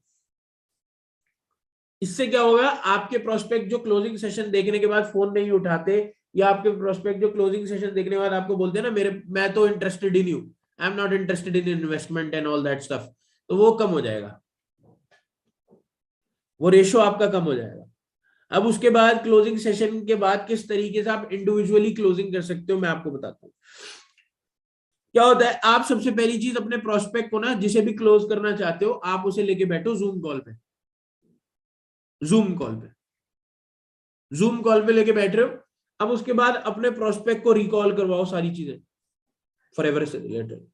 इससे क्या होगा, आपके प्रोस्पेक्ट जो क्लोजिंग सेशन देखने के बाद फोन नहीं उठाते, या आपके प्रोस्पेक्ट जो क्लोजिंग सेशन देखने के बाद आपको बोलते हैं ना मेरे मैं तो इंटरेस्टेड ही नहीं हूं, I am not interested in investment and all that stuff, तो वो कम हो जाएगा, वो रेशो आपका कम हो जाएगा। अब उसके बाद क्लोजिंग सेशन के बाद किस तरीके से आप इंडिविजुअली क्लोजिंग कर सकते हो मैं आपको बताता हूँ। क्या होता है, आप सबसे पहली चीज अपने प्रोस्पेक्ट को ना जिसे भी क्लोज करना चाहते हो आप उसे लेके बैठो जूम कॉल पे, जूम कॉल पे, जूम कॉल पे लेके बैठ रहे हो। अब उसके बाद अपने प्रोस्पेक्ट को रिकॉल करवाओ सारी चीजें फॉरएवर से रिलेटेड।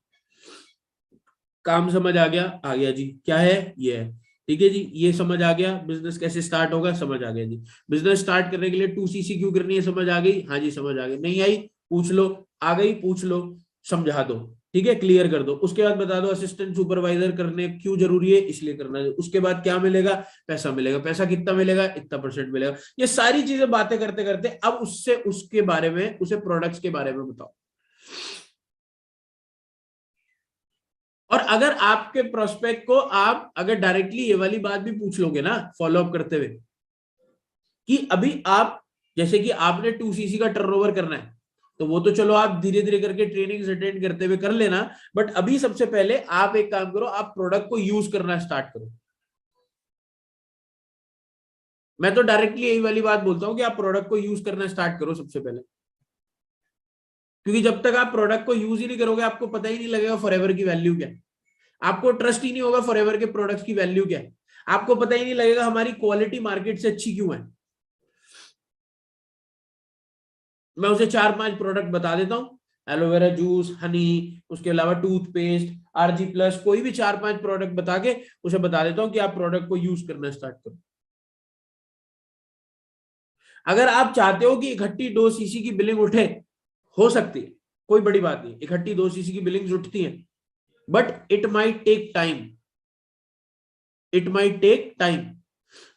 काम समझ आ गया जी, क्या है ये है, ठीक है जी, ये समझ आ गया, बिजनेस कैसे स्टार्ट होगा समझ आ गया जी, बिजनेस स्टार्ट करने के लिए 2cc क्यों करनी है समझ आ गई, हाँ जी समझ आ गई, नहीं आई पूछ लो, आ गई पूछ लो, समझा दो, ठीक है, क्लियर कर दो। उसके बाद बता दो असिस्टेंट सुपरवाइजर करने क्यों जरूरी है, इसलिए करना है। उसके बाद क्या मिलेगा, पैसा मिलेगा, पैसा कितना मिलेगा, इतना परसेंट मिलेगा। ये सारी चीजें बातें करते करते अब उससे उसके बारे में, उसे प्रोडक्ट्स के बारे में बताओ। और अगर आपके प्रोस्पेक्ट को आप अगर डायरेक्टली ये वाली बात भी पूछ लोगे ना फॉलोअप करते हुए कि अभी आप, जैसे कि आपने 2cc का टर्नओवर करना है, तो वो तो चलो आप धीरे धीरे करके ट्रेनिंग अटेंड करते हुए कर लेना, बट अभी सबसे पहले आप एक काम करो, आप प्रोडक्ट को यूज करना स्टार्ट करो। मैं तो डायरेक्टली यही वाली बात बोलता हूं कि आप प्रोडक्ट को यूज करना स्टार्ट करो सबसे पहले, क्योंकि जब तक आप प्रोडक्ट को यूज ही नहीं करोगे आपको पता ही नहीं लगेगा फॉरएवर की वैल्यू क्या है, आपको ट्रस्ट ही नहीं होगा फॉरएवर के प्रोडक्ट्स की वैल्यू क्या है, आपको पता ही नहीं लगेगा हमारी क्वालिटी मार्केट से अच्छी क्यों है। मैं उसे 4-5 प्रोडक्ट बता देता हूँ, एलोवेरा जूस, हनी, उसके अलावा टूथपेस्ट, RG+, कोई भी 4-5 प्रोडक्ट बता के उसे बता देता हूँ कि आप प्रोडक्ट को यूज करना स्टार्ट करो। अगर आप चाहते हो कि इकट्ठी 2cc की बिलिंग उठे, हो सकती है, कोई बड़ी बात नहीं, इकट्ठी 2cc की बिलिंग्स उठती हैं, but it might take time, it might take time.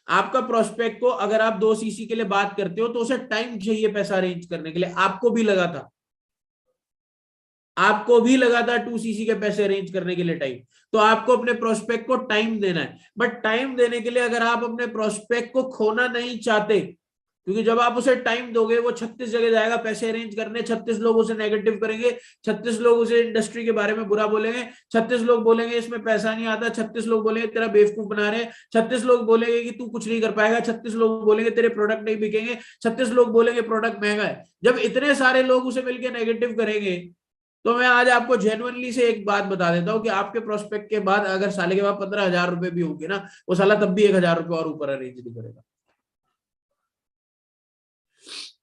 आपका प्रोस्पेक्ट को अगर आप 2cc के लिए बात करते हो तो उसे टाइम चाहिए पैसा अरेंज करने के लिए, आपको भी लगा था 2cc के पैसे अरेंज करने के लिए टाइम, तो आपको अपने प्रोस्पेक्ट को टाइम देना है। बट टाइम देने के लिए अगर आप अपने प्रोस्पेक्ट को खोना नहीं चाहते, क्योंकि जब आप उसे टाइम दोगे वो 36 जगह जाएगा पैसे अरेंज करने, 36 लोग उसे नेगेटिव करेंगे, 36 लोग उसे इंडस्ट्री के बारे में बुरा बोलेंगे, 36 लोग बोलेंगे इसमें पैसा नहीं आता, 36 लोग बोलेंगे तेरा बेवकूफ बना रहे हैं, 36 लोग बोलेंगे कि तू कुछ नहीं कर पाएगा, 36 लोग बोलेंगे तेरे प्रोडक्ट नहीं बिकेंगे, 36 लोग बोलेंगे प्रोडक्ट महंगा है। जब इतने सारे लोग उसे मिलकर नेगेटिव करेंगे, तो मैं आज आपको जेन्युइनली से एक बात बता देता हूं कि आपके प्रोस्पेक्ट के बाद अगर साले के बाद 15,000 रुपए भी होंगे ना, वो साला तब भी 1,000 रुपए और ऊपर अरेंज नहीं करेगा।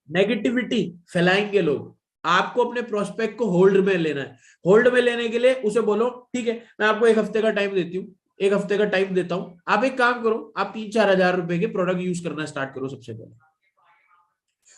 नेगेटिविटी फैलाएंगे लोग, आपको अपने प्रोस्पेक्ट को होल्ड में लेना है। होल्ड में लेने के लिए उसे बोलो ठीक है मैं आपको 1 हफ्ते का टाइम देती हूँ, 1 हफ्ते का टाइम देता हूं, आप एक काम करो, आप 3-4 हजार रुपए के प्रोडक्ट यूज करना स्टार्ट करो सबसे पहले।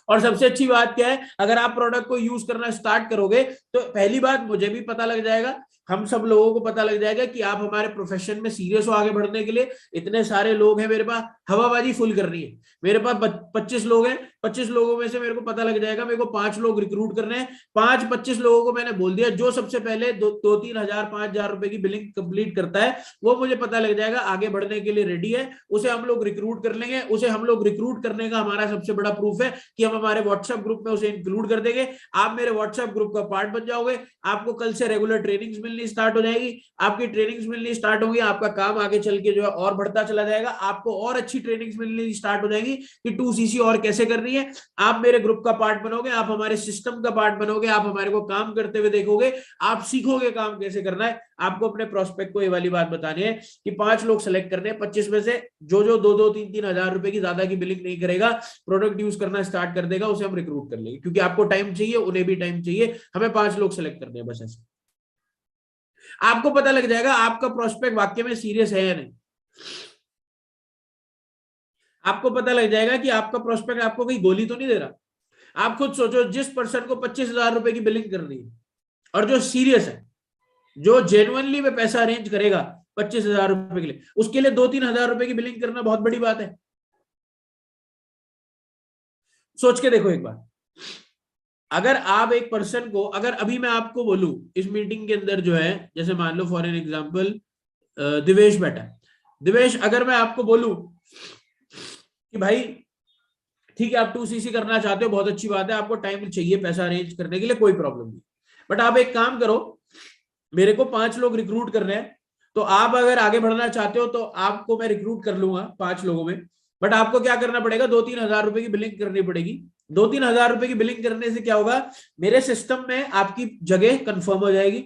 और सबसे अच्छी बात क्या है, अगर आप प्रोडक्ट को यूज करना स्टार्ट करोगे तो पहली बात मुझे भी पता लग जाएगा, हम सब लोगों को पता लग जाएगा कि आप हमारे प्रोफेशन में सीरियस हो आगे बढ़ने के लिए। इतने सारे लोग हैं मेरे पास, हवाबाजी फुल करनी है। मेरे पास 25 लोग हैं, 25 लोगों में से मेरे को पता लग जाएगा मेरे को 5 लोग रिक्रूट करने हैं। 25 लोगों को मैंने बोल दिया, जो सबसे पहले 2-3 हजार 5,000 रुपए की बिलिंग कंप्लीट करता है वो मुझे पता लग जाएगा आगे बढ़ने के लिए रेडी है, उसे हम लोग रिक्रूट कर लेंगे। उसे हम लोग रिक्रूट करने का हमारा सबसे बड़ा प्रूफ है कि हम हमारे व्हाट्सएप ग्रुप में उसे इंक्लूड कर देंगे। आप मेरे व्हाट्सएप ग्रुप का पार्ट बन जाओगे, आपको कल से रेगुलर ट्रेनिंग्स मिलनी स्टार्ट हो जाएगी। आपकी ट्रेनिंग्स मिलनी स्टार्ट होगी, आपका काम आगे चल के जो है और बढ़ता चला जाएगा। आपको और अच्छी ट्रेनिंग्स मिलनी स्टार्ट हो जाएगी कि 2CC और कैसे करनी है। आप मेरे ग्रुप का पार्ट बनोगे, आप हमारे सिस्टम का पार्ट बनोगे, आप हमारे को काम करते हुए देखोगे, आप सीखोगे काम कैसे करना है। आपको अपने प्रोस्पेक्ट को ये वाली बात बतानी है कि 5 लोग सेलेक्ट करने हैं, 25 में से जो 2-3 हजार रुपए की ज्यादा की बिलिंग नहीं करेगा, प्रोडक्ट यूज करना स्टार्ट कर देगा, उसे हम रिक्रूट कर लेंगे। क्योंकि आपको टाइम चाहिए, उन्हें भी टाइम चाहिए, हमें 5 लोग सेलेक्ट करने हैं बस ऐसे। आपको पता लग जाएगा आपका प्रोस्पेक्ट वाकई में सीरियस है या नहीं। आपको पता लग जाएगा कि आपका प्रोस्पेक्ट आपको कोई गोली तो नहीं दे रहा। आप खुद सोचो, जिस पर्सन को 25,000 रुपए की बिलिंग करनी है और जो सीरियस है, जो जेन्युइनली में पैसा अरेंज करेगा 25,000 रुपए के लिए, उसके लिए 2-3 हजार रुपए की बिलिंग करना बहुत बड़ी बात है। सोच के देखो एक बार, अगर आप एक पर्सन को, अगर अभी मैं आपको बोलूं इस मीटिंग के अंदर जो है, जैसे मान लो फॉर एन एग्जांपल दिवेश बैठा है, दिवेश अगर मैं आपको बोलूं कि भाई ठीक है आप 2CC करना चाहते हो, बहुत अच्छी बात है, आपको टाइम चाहिए पैसा अरेंज करने के लिए, कोई प्रॉब्लम नहीं, बट आप एक काम करो, मेरे को 5 लोग रिक्रूट करने हैं, तो आप अगर आगे बढ़ना चाहते हो तो आपको मैं रिक्रूट कर लूंगा 5 लोगों में, बट आपको क्या करना पड़ेगा, 2-3 हजार रुपए की बिलिंग करनी पड़ेगी। 2-3 हजार रुपए की बिलिंग करने से क्या होगा, मेरे सिस्टम में आपकी जगह कंफर्म हो जाएगी,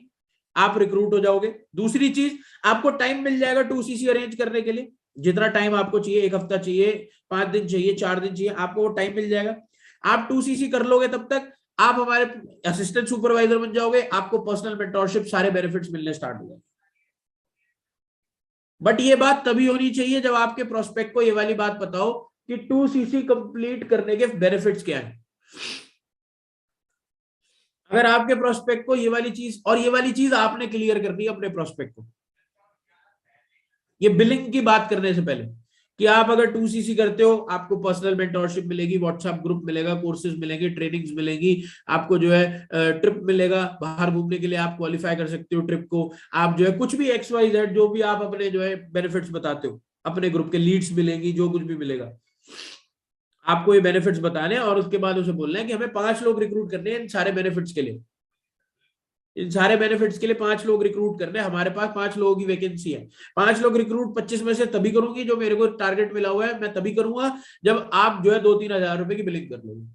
आप रिक्रूट हो जाओगे। दूसरी चीज, आपको टाइम मिल जाएगा 2CC अरेंज करने के लिए, जितना टाइम आपको चाहिए, 1 हफ्ता चाहिए, 5 दिन चाहिए, 4 दिन चाहिए, आपको वो टाइम मिल जाएगा। आप 2CC कर लोगे, तब तक आप हमारे असिस्टेंट सुपरवाइजर बन जाओगे, आपको पर्सनल मेंटोरशिप सारे बेनिफिट्स मिलने स्टार्ट हो जाएंगे। बट ये बात तभी होनी चाहिए जब आपके प्रोस्पेक्ट को ये वाली बात पता हो कि 2CC कंप्लीट करने के बेनिफिट्स क्या है। अगर आपके प्रोस्पेक्ट को ये वाली चीज, और ये वाली चीज आपने क्लियर करनी है अपने प्रोस्पेक्ट को, ये बिलिंग की बात करने से पहले, कि आप अगर 2CC करते हो आपको पर्सनल मेंटोरशिप मिलेगी, व्हाट्सएप ग्रुप मिलेगा, कोर्सेज मिलेंगे, ट्रेनिंग्स मिलेंगी, आपको जो है ट्रिप मिलेगा, बाहर घूमने के लिए आप क्वालिफाई कर सकते हो ट्रिप को, आप जो है कुछ भी XYZ जो भी आप अपने जो है बेनिफिट्स बताते हो, अपने ग्रुप के लीड्स मिलेंगी, जो कुछ भी मिलेगा, आपको ये बेनिफिट्स बताने हैं। और उसके बाद उसे बोलना है कि हमें 5 लोग रिक्रूट करने हैं इन सारे बेनिफिट्स के लिए, इन सारे बेनिफिट्स के लिए 5 लोग रिक्रूट करने, हमारे पास 5 लोगों की वैकेंसी है। 5 लोग रिक्रूट 25 में से तभी करूंगी, जो मेरे को टारगेट मिला हुआ है मैं तभी करूंगा जब आप जो है 2-3 हजार रुपए की बिलिंग कर लोगे।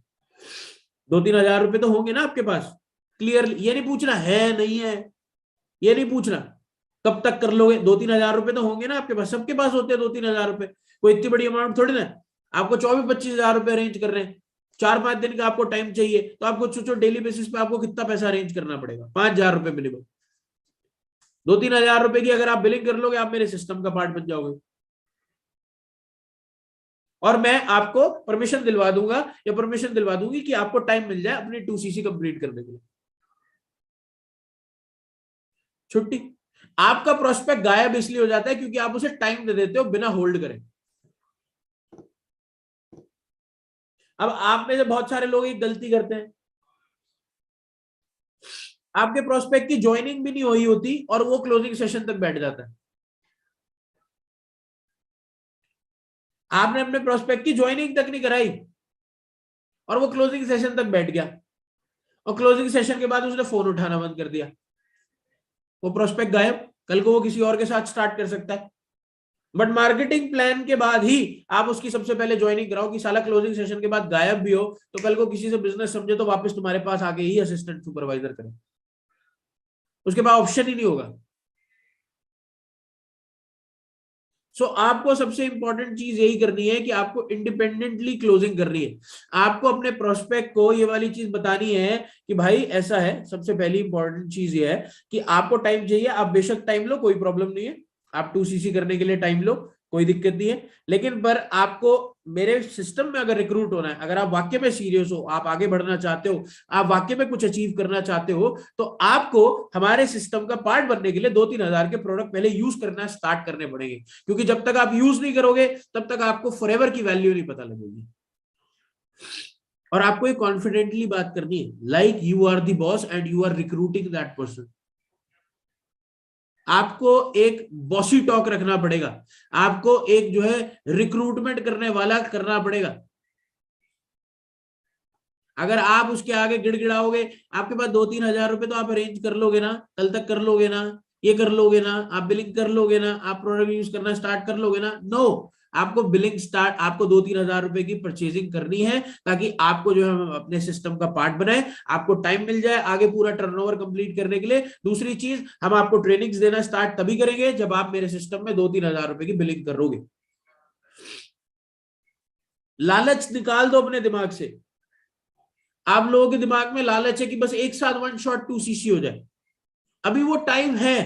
2-3 हजार रुपए तो होंगे ना आपके पास, क्लियर। ये नहीं पूछना है नहीं है, ये नहीं पूछना कब तक कर लोगे, 2-3 हजार रुपए तो होंगे ना आपके पास, सबके पास होते हैं 2-3 हजार रुपए, कोई इतनी बड़ी अमाउंट थोड़ी ना। आपको 24-25 हजार रुपए अरेंज कर रहे हैं, 4-5 दिन का आपको टाइम चाहिए, तो आपको सोचो डेली बेसिस पे आपको कितना पैसा अरेंज करना पड़ेगा, 5,000 रुपए मिनिमम। 2-3 हजार रुपए की अगर आप बिलिंग कर लोगे, आप मेरे सिस्टम का पार्ट बन जाओगे, और मैं आपको परमिशन दिलवा दूंगा या परमिशन दिलवा दूंगी कि आपको टाइम मिल जाए अपनी 2CC कंप्लीट करने के लिए। छुट्टी। आपका प्रोस्पेक्ट गायब इसलिए हो जाता है क्योंकि आप उसे टाइम दे देते हो बिना होल्ड करें। अब आप में से बहुत सारे लोग एक गलती करते हैं, आपके प्रोस्पेक्ट की ज्वाइनिंग भी नहीं हुई होती और वो क्लोजिंग सेशन तक बैठ जाता है। आपने अपने प्रोस्पेक्ट की ज्वाइनिंग तक नहीं कराई और वो क्लोजिंग सेशन तक बैठ गया, और क्लोजिंग सेशन के बाद उसने फोन उठाना बंद कर दिया, वो प्रोस्पेक्ट गायब। कल को वो किसी और के साथ स्टार्ट कर सकता है, बट मार्केटिंग प्लान के बाद ही आप उसकी सबसे पहले ज्वाइनिंग कराओ कि साला क्लोजिंग सेशन के बाद गायब भी हो तो कल को किसी से बिजनेस समझे तो वापस तुम्हारे पास आके ही असिस्टेंट सुपरवाइजर करे, उसके पास ऑप्शन ही नहीं होगा। सो आपको सबसे इंपॉर्टेंट चीज यही करनी है कि आपको इंडिपेंडेंटली क्लोजिंग करनी है। आपको अपने प्रोस्पेक्ट को ये वाली चीज बतानी है कि भाई ऐसा है। सबसे पहली इंपॉर्टेंट चीज ये है कि आपको टाइम चाहिए, आप बेशक टाइम लो, कोई प्रॉब्लम नहीं है, आप 2CC करने के लिए टाइम लो, कोई दिक्कत नहीं है। लेकिन पर आपको मेरे सिस्टम में अगर रिक्रूट होना है, अगर आप वाकई में सीरियस हो, आप आगे बढ़ना चाहते हो, आप वाकई में कुछ अचीव करना चाहते हो, तो आपको हमारे सिस्टम का पार्ट बनने के लिए 2-3 हजार के प्रोडक्ट पहले यूज करना स्टार्ट करने पड़ेंगे। क्योंकि जब तक आप यूज नहीं करोगे तब तक आपको फॉरएवर की वैल्यू नहीं पता लगेगी। और आपको एक कॉन्फिडेंटली बात करनी है, like you are the boss and you are recruiting that person. आपको एक बॉसी टॉक रखना पड़ेगा, आपको एक जो है रिक्रूटमेंट करने वाला करना पड़ेगा। अगर आप उसके आगे गिड़गिड़ाओगे, आपके पास 2-3 हजार रुपए तो आप अरेंज कर लोगे ना, कल तक कर लोगे ना, ये कर लोगे ना, आप बिलिंग कर लोगे ना, आप प्रोडक्ट यूज करना स्टार्ट कर लोगे ना। नो, आपको बिलिंग स्टार्ट, आपको 2-3 हजार रुपए की परचेजिंग करनी है, ताकि आपको जो है अपने सिस्टम का पार्ट बनाए, आपको टाइम मिल जाए आगे पूरा टर्नओवर कंप्लीट करने के लिए। दूसरी चीज, हम आपको ट्रेनिंग्स देना स्टार्ट तभी करेंगे जब आप मेरे सिस्टम में 2-3 हजार रुपए की बिलिंग करोगे। लालच निकाल दो अपने दिमाग से। आप लोगों के दिमाग में लालच है कि बस एक साथ 1 शॉट 2 सीसी हो जाए। अभी वो टाइम है।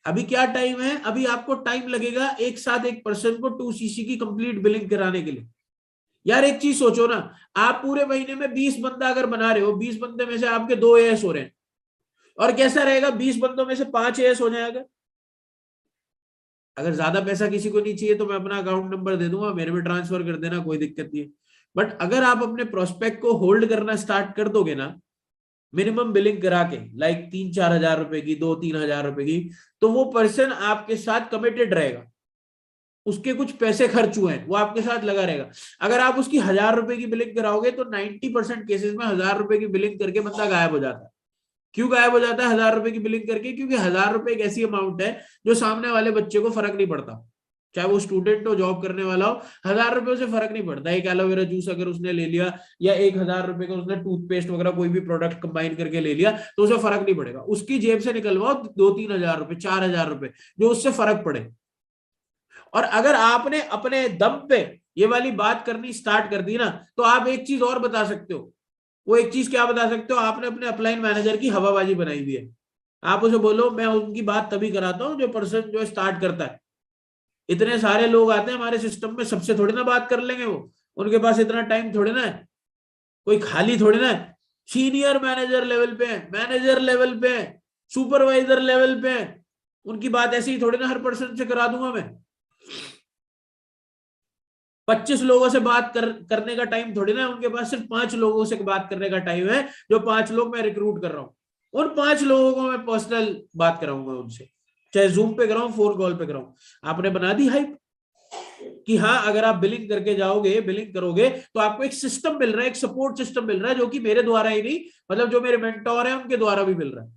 अभी क्या टाइम है? अभी आपको टाइम लगेगा एक साथ एक पर्सन को 2 सीसी की कंप्लीट बिलिंग कराने के लिए। यार एक चीज सोचो ना, आप पूरे महीने में 20 बंदा अगर बना रहे हो, 20 बंदे में से आपके 2 एएस हो रहे हैं, और कैसा रहेगा 20 बंदों में से 5 एएस हो जाएगा। अगर ज्यादा पैसा किसी को नहीं चाहिए तो मैं अपना अकाउंट नंबर दे दूंगा, मेरे में ट्रांसफर कर देना, कोई दिक्कत नहीं है। बट अगर आप अपने प्रोस्पेक्ट को होल्ड करना स्टार्ट कर दोगे ना, मिनिमम बिलिंग करा के, लाइक 3-4 हजार रुपए की, 2-3 हजार रुपए की, तो वो पर्सन आपके साथ कमिटेड रहेगा। उसके कुछ पैसे खर्च हुए हैं, वो आपके साथ लगा रहेगा। अगर आप उसकी 1000 रुपए की बिलिंग कराओगे तो 90% केसेस में 1000 रुपए की बिलिंग करके बंदा गायब हो जाता है। क्यों गायब हो जाता है 1000 रुपए की बिलिंग करके? क्योंकि 1000 रुपए एक ऐसी अमाउंट है जो सामने वाले बच्चे को फर्क नहीं पड़ता, चाहे वो स्टूडेंट हो, जॉब करने वाला हो, 1000 रुपए से फर्क नहीं पड़ता। एक एलोवेरा जूस अगर उसने ले लिया, या 1000 रुपए का उसने टूथपेस्ट वगैरह कोई भी प्रोडक्ट कंबाइन करके ले लिया, तो उसे फर्क नहीं पड़ेगा। उसकी जेब से निकलवाओ 2-3 हजार रुपए, 4 हजार रुपए, जो उससे फर्क पड़े। और अगर आपने अपने दम पे ये वाली बात करनी स्टार्ट कर दी ना, तो आप एक चीज और बता सकते हो। वो एक चीज क्या बता सकते हो? आपने अपने अपलाइन मैनेजर की हवाबाजी बनाई हुई है। आप उसे बोलो, मैं उनकी बात तभी कराता हूँ जो पर्सन जो स्टार्ट करता है। इतने सारे लोग आते हैं हमारे सिस्टम में, सबसे थोड़ी ना बात कर लेंगे वो, उनके पास इतना टाइम थोड़ी ना है, कोई खाली थोड़ी ना है। सीनियर मैनेजर लेवल पे है, मैनेजर लेवल पे है, सुपरवाइजर लेवल पे है, उनकी बात ऐसे ही थोड़ी ना हर पर्सन से करा दूंगा मैं। 25 लोगों से बात करने का टाइम थोड़ी ना, उनके पास सिर्फ 5 लोगों से बात करने का टाइम है, जो 5 लोग मैं रिक्रूट कर रहा हूँ। उन 5 लोगों को मैं पर्सनल बात कराऊंगा उनसे, चाहे जूम पे कराऊं, फोन कॉल पे कराऊं। आपने बना दी हाइप कि हाँ, अगर आप बिलिंग करके जाओगे, बिलिंग करोगे, तो आपको एक सिस्टम मिल रहा है, एक सपोर्ट सिस्टम मिल रहा है, जो कि मेरे द्वारा ही नहीं, मतलब जो मेरे मेंटोर हैं उनके द्वारा भी मिल रहा है।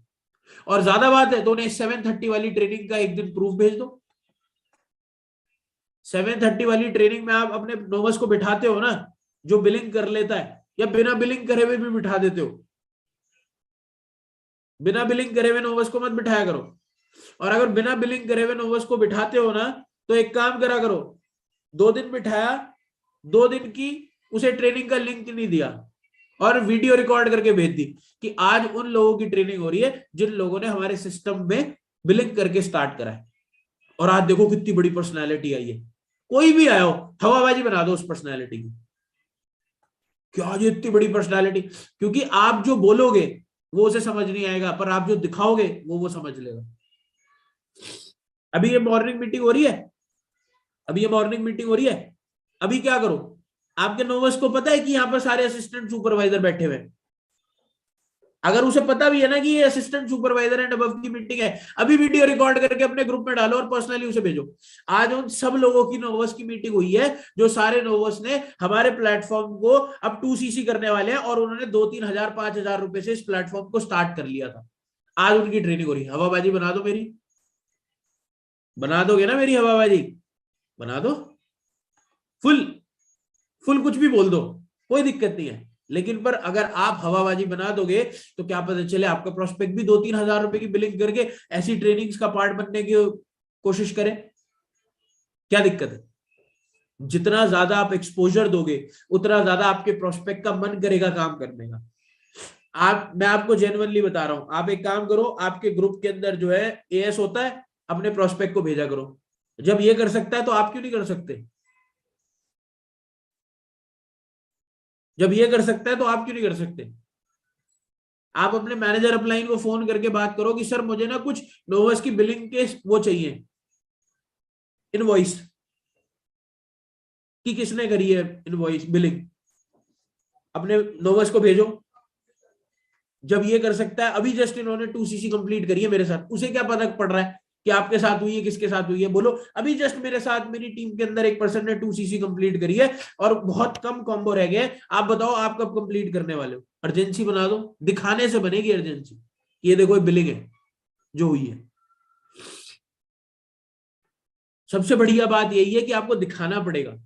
और ज्यादा बात है तो उन्हें 7:30 वाली ट्रेनिंग का एक दिन प्रूफ भेज दो। 7:30 वाली ट्रेनिंग में आप अपने नोवस को बिठाते हो ना, जो बिलिंग कर लेता है, या बिना बिलिंग करे हुए भी बिठा देते हो। बिना बिलिंग करे हुए नोवस को मत बिठाया करो। और अगर बिना बिलिंग करे हुए नोवस को बिठाते हो ना, तो एक काम करा करो, 2 दिन बिठाया, 2 दिन की उसे ट्रेनिंग का लिंक नहीं दिया, और वीडियो रिकॉर्ड करके भेज दी कि आज उन लोगों की ट्रेनिंग हो रही है जिन लोगों ने हमारे सिस्टम में बिलिंग करके स्टार्ट करा है। और आज देखो कितनी बड़ी पर्सनैलिटी आई है। कोई भी आया हो, हवाबाजी बना दो उस पर्सनैलिटी की। क्या ये इतनी बड़ी पर्सनैलिटी? क्योंकि आप जो बोलोगे वो उसे समझ नहीं आएगा, पर आप जो दिखाओगे वो समझ लेगा। अभी ये मॉर्निंग मीटिंग हो रही है, अभी ये मॉर्निंग मीटिंग हो रही है, अभी क्या करो, आपके नोवस को पता है कि यहाँ पर सारे असिस्टेंट सुपरवाइजर बैठे हुए हैं। अगर उसे पता भी है ना कि ये असिस्टेंट सुपरवाइजर एंड अबव की मीटिंग है, अभी वीडियो रिकॉर्ड करके अपने ग्रुप में डालो और पर्सनली उसे भेजो। आज उन सब लोगों की नोवस की मीटिंग हुई है, जो सारे नोवस ने हमारे प्लेटफॉर्म को अब 2cc करने वाले हैं, और उन्होंने 2-3 हजार 5 हजार रुपए से इस प्लेटफॉर्म को स्टार्ट कर लिया था। आज उनकी ट्रेनिंग हो रही है। हवाबाजी बना दो मेरी, बना दोगे ना मेरी हवाबाजी? बना दो, फुल फुल कुछ भी बोल दो, कोई दिक्कत नहीं है। लेकिन पर अगर आप हवाबाजी बना दोगे तो क्या पता चले आपका प्रोस्पेक्ट भी 2-3 हजार रुपए की बिलिंग करके ऐसी ट्रेनिंग्स का पार्ट बनने की कोशिश करे। क्या दिक्कत है? जितना ज्यादा आप एक्सपोजर दोगे, उतना ज्यादा आपके प्रोस्पेक्ट का मन करेगा काम करने का। मैं आपको जेन्युइनली बता रहा हूं, आप एक काम करो, आपके ग्रुप के अंदर जो है एएस होता है, अपने प्रोस्पेक्ट को भेजा करो। जब ये कर सकता है तो आप क्यों नहीं कर सकते? जब ये कर सकता है तो आप क्यों नहीं कर सकते? आप अपने मैनेजर अपलाइन को फोन करके बात करो कि सर मुझे ना कुछ नोवस की बिलिंग के वो चाहिए, इनवॉइस कि किसने करी है इनवॉइस बिलिंग, अपने नोवस को भेजो। जब ये कर सकता है, अभी जस्ट इन्होंने 2cc कंप्लीट करी है मेरे साथ, उसे क्या पता पड़ रहा है कि आपके साथ हुई है किसके साथ हुई है? बोलो, अभी जस्ट मेरे साथ मेरी टीम के अंदर एक पर्सन ने 2cc कंप्लीट करी है और बहुत कम कॉम्बो रह गए। आप बताओ आप कब कंप्लीट करने वाले हो? अर्जेंसी बना दो, दिखाने से बनेगी अर्जेंसी। ये देखो बिलिंग है जो हुई है। सबसे बढ़िया बात यही है कि आपको दिखाना पड़ेगा।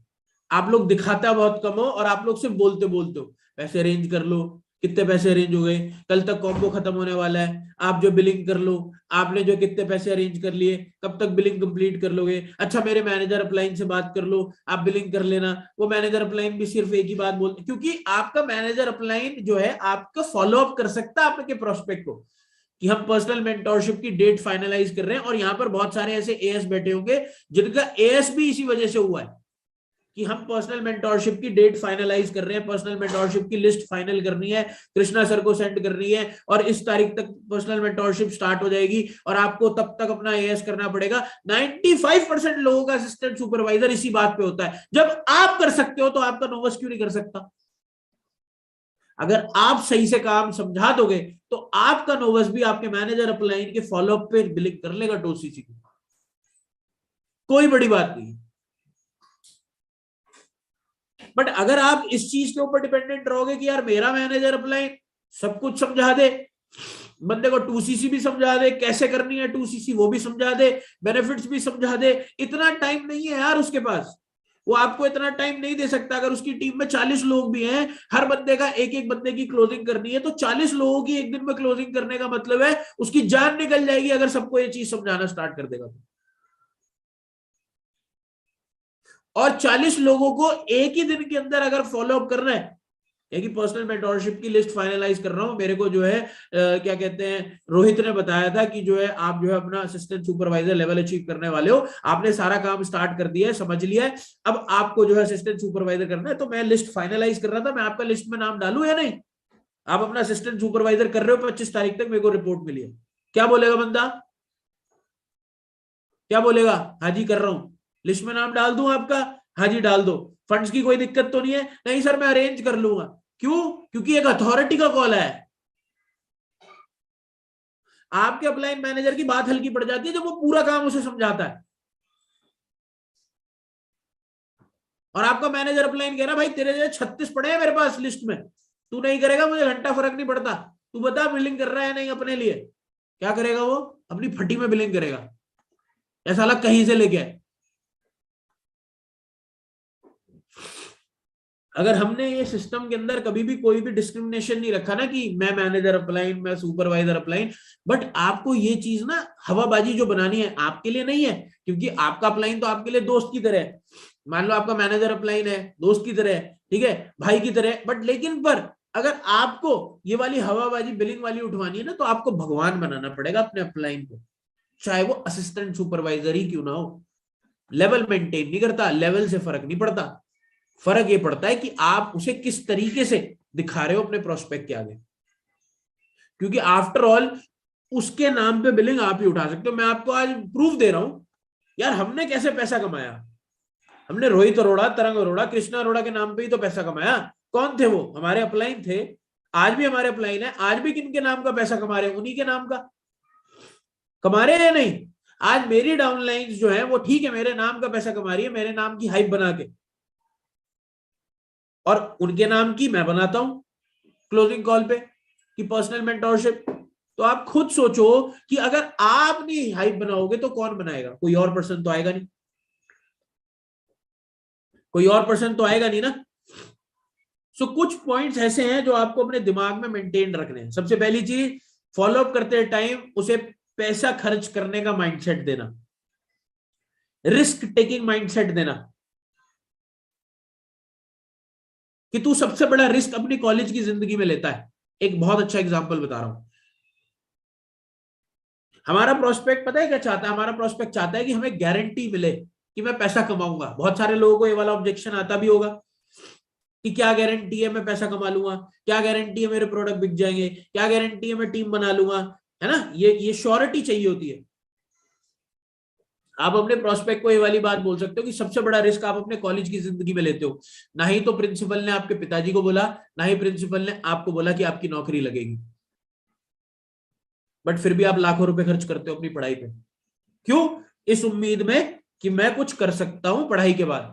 आप लोग दिखाता बहुत कम हो और आप लोग सिर्फ बोलते बोलते हो पैसे अरेंज कर लो, कितने पैसे अरेंज हो गए, कल तक कॉम्बो खत्म होने वाला है, आप जो बिलिंग कर लो, आपने जो कितने पैसे अरेंज कर लिए, कब तक बिलिंग कंप्लीट कर लोगे, अच्छा मेरे मैनेजर अपलाइन से बात कर लो, आप बिलिंग कर लेना। वो मैनेजर अपलाइन भी सिर्फ एक ही बात बोलते, क्योंकि आपका मैनेजर अपलाइन जो है आपका फॉलो अप कर सकता है आपके प्रोस्पेक्ट को कि हम पर्सनल मेंटोरशिप की डेट फाइनलाइज कर रहे हैं। और यहाँ पर बहुत सारे ऐसे एएस बैठे होंगे जिनका एएस भी इसी वजह से हुआ है कि हम पर्सनल मेंटोरशिप की डेट फाइनलाइज कर रहे हैं, पर्सनल मेंटोरशिप की लिस्ट फाइनल करनी है, कृष्णा सर को सेंड करनी है और इस तारीख तक पर्सनल मेंटोरशिप स्टार्ट हो जाएगी और आपको तब तक अपना एएस करना पड़ेगा। 95% लोगों का असिस्टेंट सुपरवाइजर इसी बात पे होता है। जब आप कर सकते हो तो आपका नोवस क्यों नहीं कर सकता? अगर आप सही से काम समझा दोगे तो आपका नोवस भी आपके मैनेजर अपलाइन के फॉलोअप पे बिलिंग कर लेगा 2cc की। कोई बड़ी बात नहीं। बट अगर आप इस चीज के ऊपर डिपेंडेंट रहोगे कि यार मेरा मैनेजर अपलाइन सब कुछ समझा दे, बंदे को 2cc भी समझा दे, कैसे करनी है 2cc वो भी समझा दे, बेनिफिट्स भी समझा दे, इतना टाइम नहीं है यार उसके पास। वो आपको इतना टाइम नहीं दे सकता। अगर उसकी टीम में 40 लोग भी हैं, हर बंदे का एक एक बंदे की क्लोजिंग करनी है, तो 40 लोगों की एक दिन में क्लोजिंग करने का मतलब है उसकी जान निकल जाएगी अगर सबको ये चीज समझाना स्टार्ट कर देगा तो। और 40 लोगों को एक ही दिन के अंदर अगर फॉलो अप करना है, कि पर्सनल मेंटोरशिप की लिस्ट फाइनलाइज कर रहा हूं, मेरे को जो है क्या कहते हैं, रोहित ने बताया था कि जो है आप जो है अपना असिस्टेंट सुपरवाइजर लेवल अचीव करने वाले हो, आपने सारा काम स्टार्ट कर दिया है, समझ लिया है, अब आपको जो है असिस्टेंट सुपरवाइजर करना है। तो मैं लिस्ट फाइनलाइज कर रहा था, मैं आपका लिस्ट में नाम डालू या नहीं? आप अपना असिस्टेंट सुपरवाइजर कर रहे हो, 25 तारीख तक मेरे को रिपोर्ट मिली है। क्या बोलेगा बंदा? क्या बोलेगा? हाँ जी कर रहा हूं। लिस्ट में नाम डाल दूं आपका? हाँ जी डाल दो। फंड्स की कोई दिक्कत तो नहीं है? नहीं सर मैं अरेंज कर लूंगा। क्यों? क्योंकि एक अथॉरिटी का कॉल है। आपके अपलाइन मैनेजर की बात हल्की पड़ जाती है जब वो पूरा काम उसे समझाता है। और आपका मैनेजर अपलाइन कह रहा भाई तेरे जैसे 36 पड़े हैं मेरे पास लिस्ट में, तू नहीं करेगा मुझे घंटा फर्क नहीं पड़ता, तू बता बिलिंग कर रहा है नहीं अपने लिए। क्या करेगा वो? अपनी फटी में बिलिंग करेगा, ऐसा अलग कहीं से लेके आए। अगर हमने ये सिस्टम के अंदर कभी भी कोई भी डिस्क्रिमिनेशन नहीं रखा ना कि मैं मैनेजर अपलाइन, मैं सुपरवाइजर अपलाइन, बट आपको ये चीज ना हवाबाजी जो बनानी है आपके लिए नहीं है, क्योंकि आपका अपलाइन तो आपके लिए दोस्त की तरह है। मान लो आपका मैनेजर अपलाइन है, दोस्त की तरह है, ठीक है, भाई की तरह, बट लेकिन पर अगर आपको ये वाली हवाबाजी बिलिंग वाली उठवानी है ना, तो आपको भगवान बनाना पड़ेगा अपने अपलाइन को, चाहे वो असिस्टेंट सुपरवाइजर ही क्यों ना हो। लेवल मेंटेन नहीं करता, लेवल से फर्क नहीं पड़ता, फर्क ये पड़ता है कि आप उसे किस तरीके से दिखा रहे हो अपने प्रोस्पेक्ट के आगे। क्योंकि आफ्टर ऑल उसके नाम पे बिलिंग आप ही उठा सकते हो। मैं आपको आज प्रूफ दे रहा हूं यार, हमने कैसे पैसा कमाया। हमने रोहित अरोड़ा, तरंग अरोड़ा, कृष्णा अरोड़ा के नाम पे ही तो पैसा कमाया। कौन थे वो? हमारे अपलाइन थे, आज भी हमारे अपलाइन है, आज भी किन के नाम का पैसा कमा रहे हैं? उन्हीं के नाम का कमा रहे हैं नहीं? आज मेरी डाउनलाइन जो है वो ठीक है मेरे नाम का पैसा कमा रही है, मेरे नाम की हाइप बना के, और उनके नाम की मैं बनाता हूं क्लोजिंग कॉल पे कि पर्सनल मेंटोरशिप। तो आप खुद सोचो कि अगर आप नहीं हाइप बनाओगे तो कौन बनाएगा? कोई और पर्सन तो आएगा नहीं, कोई और पर्सन तो आएगा नहीं ना। सो कुछ पॉइंट्स ऐसे हैं जो आपको अपने दिमाग में मेंटेन रखने हैं। सबसे पहली चीज, फॉलो अप करते टाइम उसे पैसा खर्च करने का माइंडसेट देना, रिस्क टेकिंग माइंडसेट देना कि तू सबसे बड़ा रिस्क अपनी कॉलेज की जिंदगी में लेता है। एक बहुत अच्छा एग्जांपल बता रहा हूं। हमारा प्रोस्पेक्ट पता है क्या चाहता है? हमारा प्रोस्पेक्ट चाहता है कि हमें गारंटी मिले कि मैं पैसा कमाऊंगा। बहुत सारे लोगों को ये वाला ऑब्जेक्शन आता भी होगा कि क्या गारंटी है मैं पैसा कमा लूंगा, क्या गारंटी है मेरे प्रोडक्ट बिक जाएंगे, क्या गारंटी है मैं टीम बना लूंगा, है ना? ये श्योरिटी चाहिए होती है। आप अपने प्रोस्पेक्ट को ये वाली बात बोल सकते हो कि सबसे बड़ा रिस्क आप अपने कॉलेज की जिंदगी में लेते हो। ना ही तो प्रिंसिपल ने आपके पिताजी को बोला, ना ही प्रिंसिपल ने आपको बोला कि आपकी नौकरी लगेगी, बट फिर भी आप लाखों रुपए खर्च करते हो अपनी पढ़ाई पे। क्यों? इस उम्मीद में कि मैं कुछ कर सकता हूं पढ़ाई के बाद,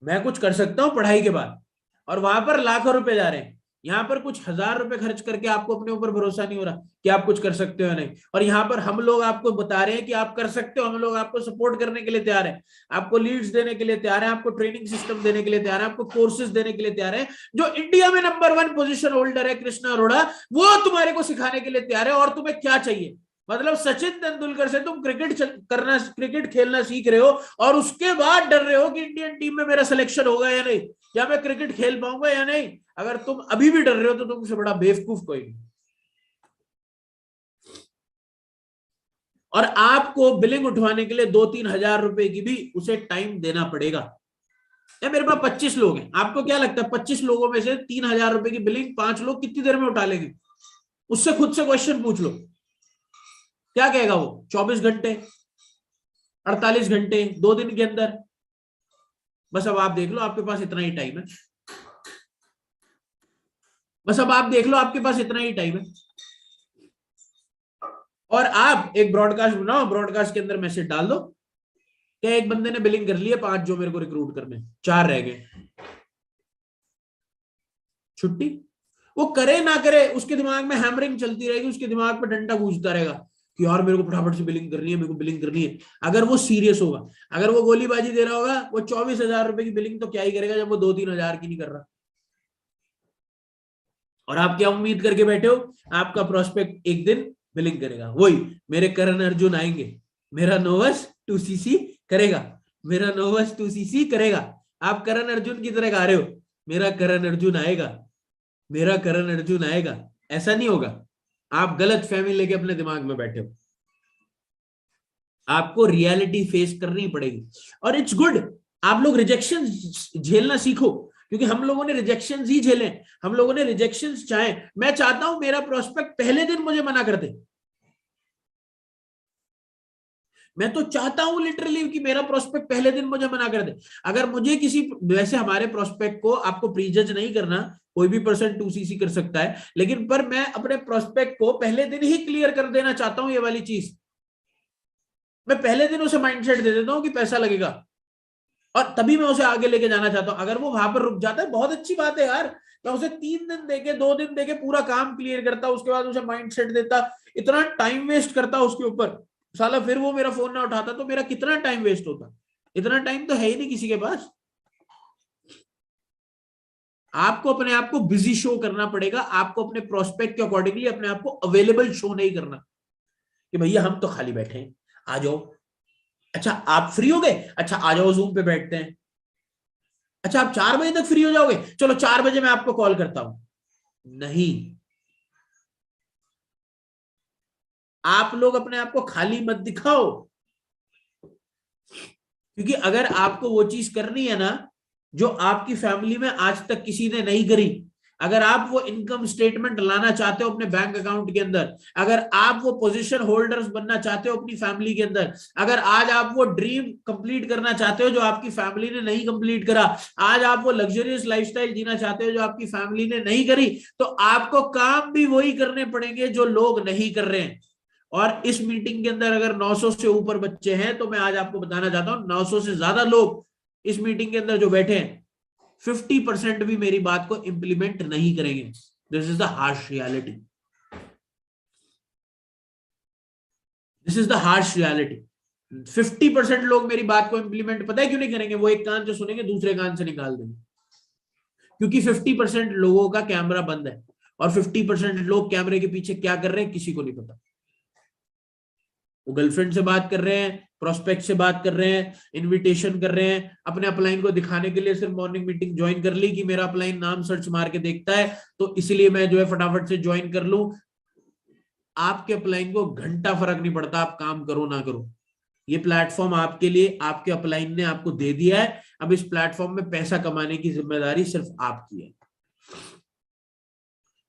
मैं कुछ कर सकता हूं पढ़ाई के बाद। और वहां पर लाखों रुपए जा रहे हैं, यहाँ पर कुछ हजार रुपए खर्च करके आपको अपने ऊपर भरोसा नहीं हो रहा कि आप कुछ कर सकते हो या नहीं। और यहाँ पर हम लोग आपको बता रहे हैं कि आप कर सकते हो, हम लोग आपको सपोर्ट करने के लिए तैयार हैं, आपको लीड्स देने के लिए तैयार हैं, आपको ट्रेनिंग सिस्टम देने के लिए तैयार हैं, आपको कोर्सेज देने के लिए तैयार हैं। जो इंडिया में नंबर 1 पोजीशन होल्डर है कृष्णा अरोड़ा, वो तुम्हारे को सिखाने के लिए तैयार है। और तुम्हें क्या चाहिए? मतलब सचिन तेंदुलकर से तुम क्रिकेट खेलना सीख रहे हो और उसके बाद डर रहे हो कि इंडियन टीम में मेरा सिलेक्शन होगा या नहीं, या मैं क्रिकेट खेल पाऊंगा या नहीं। अगर तुम अभी भी डर रहे हो तो तुमसे बड़ा बेवकूफ कोई नहीं। और आपको बिलिंग उठवाने के लिए 2-3 हजार रुपए की भी उसे टाइम देना पड़ेगा। या मेरे पास 25 लोग हैं, आपको क्या लगता है 25 लोगों में से 3,000 रुपए की बिलिंग 5 लोग कितनी देर में उठा लेंगे? उससे खुद से क्वेश्चन पूछ लो, क्या कहेगा वो? 24 घंटे, 48 घंटे, 2 दिन के अंदर। बस अब आप देख लो आपके पास इतना ही टाइम है, बस अब आप देख लो आपके पास इतना ही टाइम है। और आप एक ब्रॉडकास्ट बनाओ, ब्रॉडकास्ट के अंदर मैसेज डाल दो क्या एक बंदे ने बिलिंग कर ली है 5 जो मेरे को रिक्रूट करने, 4 रह गए, छुट्टी। वो करे ना करे उसके दिमाग में हैमरिंग चलती रहेगी, उसके दिमाग पे डंडा गूंजता रहेगा कि यार मेरे को फटाफट से बिलिंग करनी है, मेरे को बिलिंग करनी है। अगर वो सीरियस होगा, अगर वो गोलीबाजी दे रहा होगा, वो 24,000 रुपए की बिलिंग तो क्या ही करेगा जब वो 2-3 हजार की नहीं कर रहा। और आप क्या उम्मीद करके बैठे हो? आपका प्रोस्पेक्ट एक दिन बिलिंग करेगा, वही मेरे करण अर्जुन आएंगे, मेरा नोवस 2cc करेगा, मेरा नोवस 2cc करेगा। आप करण अर्जुन की तरह गा रहे हो, मेरा करण अर्जुन आएगा, मेरा करण अर्जुन आएगा। ऐसा नहीं होगा, आप गलत फहमी लेके अपने दिमाग में बैठे हो। आपको रियलिटी फेस करनी पड़ेगी। और इट्स गुड आप लोग रिजेक्शन झेलना सीखो, क्योंकि हम लोगों ने रिजेक्शन ही झेले, हम लोगों ने रिजेक्शन चाहे। मैं चाहता हूं मेरा प्रोस्पेक्ट पहले दिन मुझे मना कर दे, मैं तो चाहता हूं लिटरली कि मेरा प्रोस्पेक्ट पहले दिन मुझे मना कर दे। अगर मुझे किसी, वैसे हमारे प्रोस्पेक्ट को आपको प्रीजज नहीं करना, कोई भी पर्सन 2cc कर सकता है, लेकिन पर मैं अपने प्रोस्पेक्ट को पहले दिन ही क्लियर कर देना चाहता हूं। ये वाली चीज मैं पहले दिन उसे माइंडसेट दे देता हूं कि पैसा लगेगा, और तभी मैं उसे आगे लेके जाना चाहता हूं। अगर वो वहां पर रुक जाता है बहुत अच्छी बात है यार, मैं उसे 3 दिन देके 2 दिन देके पूरा काम क्लियर करता, उसके बाद उसे माइंडसेट देता, इतना टाइम वेस्ट करता उसके ऊपर, साला फिर वो मेरा फोन ना उठाता तो मेरा कितना टाइम वेस्ट होता। इतना टाइम तो है ही नहीं किसी के पास। आपको अपने आप को बिजी शो करना पड़ेगा, आपको अपने प्रोस्पेक्ट के अकॉर्डिंगली अपने आप को अवेलेबल शो नहीं करना कि भैया हम तो खाली बैठे हैं, आ जाओ। अच्छा आप फ्री हो गए, अच्छा आ जाओ जूम पे बैठते हैं। अच्छा आप 4 बजे तक फ्री हो जाओगे, चलो 4 बजे मैं आपको कॉल करता हूं। नहीं, आप लोग अपने आप को खाली मत दिखाओ, क्योंकि अगर आपको वो चीज करनी है ना जो आपकी फैमिली में आज तक किसी ने नहीं करी, अगर आप वो इनकम स्टेटमेंट लाना चाहते हो अपने बैंक अकाउंट के अंदर, अगर आप वो पोजीशन होल्डर्स बनना चाहते हो अपनी फैमिली के अंदर, अगर आज आप वो ड्रीम कंप्लीट करना चाहते हो जो आपकी फैमिली ने नहीं कंप्लीट करा, आज आप वो लग्जरियस लाइफस्टाइल जीना चाहते हो जो आपकी फैमिली ने नहीं करी, तो आपको काम भी वही करने पड़ेंगे जो लोग नहीं कर रहे हैं। और इस मीटिंग के अंदर अगर 900 से ऊपर बच्चे हैं तो मैं आज आपको बताना चाहता हूं 900 से ज्यादा लोग इस मीटिंग के अंदर जो बैठे हैं 50% भी मेरी बात को इंप्लीमेंट नहीं करेंगे। This is the harsh reality, this is the harsh reality. 50% लोग मेरी बात को इंप्लीमेंट पता है क्यों नहीं करेंगे? वो एक कान से सुनेंगे दूसरे कान से निकाल देंगे, क्योंकि 50% लोगों का कैमरा बंद है और 50% लोग कैमरे के पीछे क्या कर रहे हैं किसी को नहीं पता। वो गर्लफ्रेंड से बात कर रहे हैं, प्रोस्पेक्ट से बात कर रहे हैं, इनविटेशन कर रहे हैं, अपने अपलाइन को दिखाने के लिए सिर्फ मॉर्निंग मीटिंग ज्वाइन कर ली कि मेरा अपलाइन नाम सर्च मार के देखता है तो इसलिए मैं जो है फटाफट से ज्वाइन कर लूं। आपके अपलाइन को घंटा फर्क नहीं पड़ता आप काम करो ना करो। ये प्लेटफॉर्म आपके लिए आपके अपलाइन ने आपको दे दिया है। अब इस प्लेटफॉर्म में पैसा कमाने की जिम्मेदारी सिर्फ आपकी है।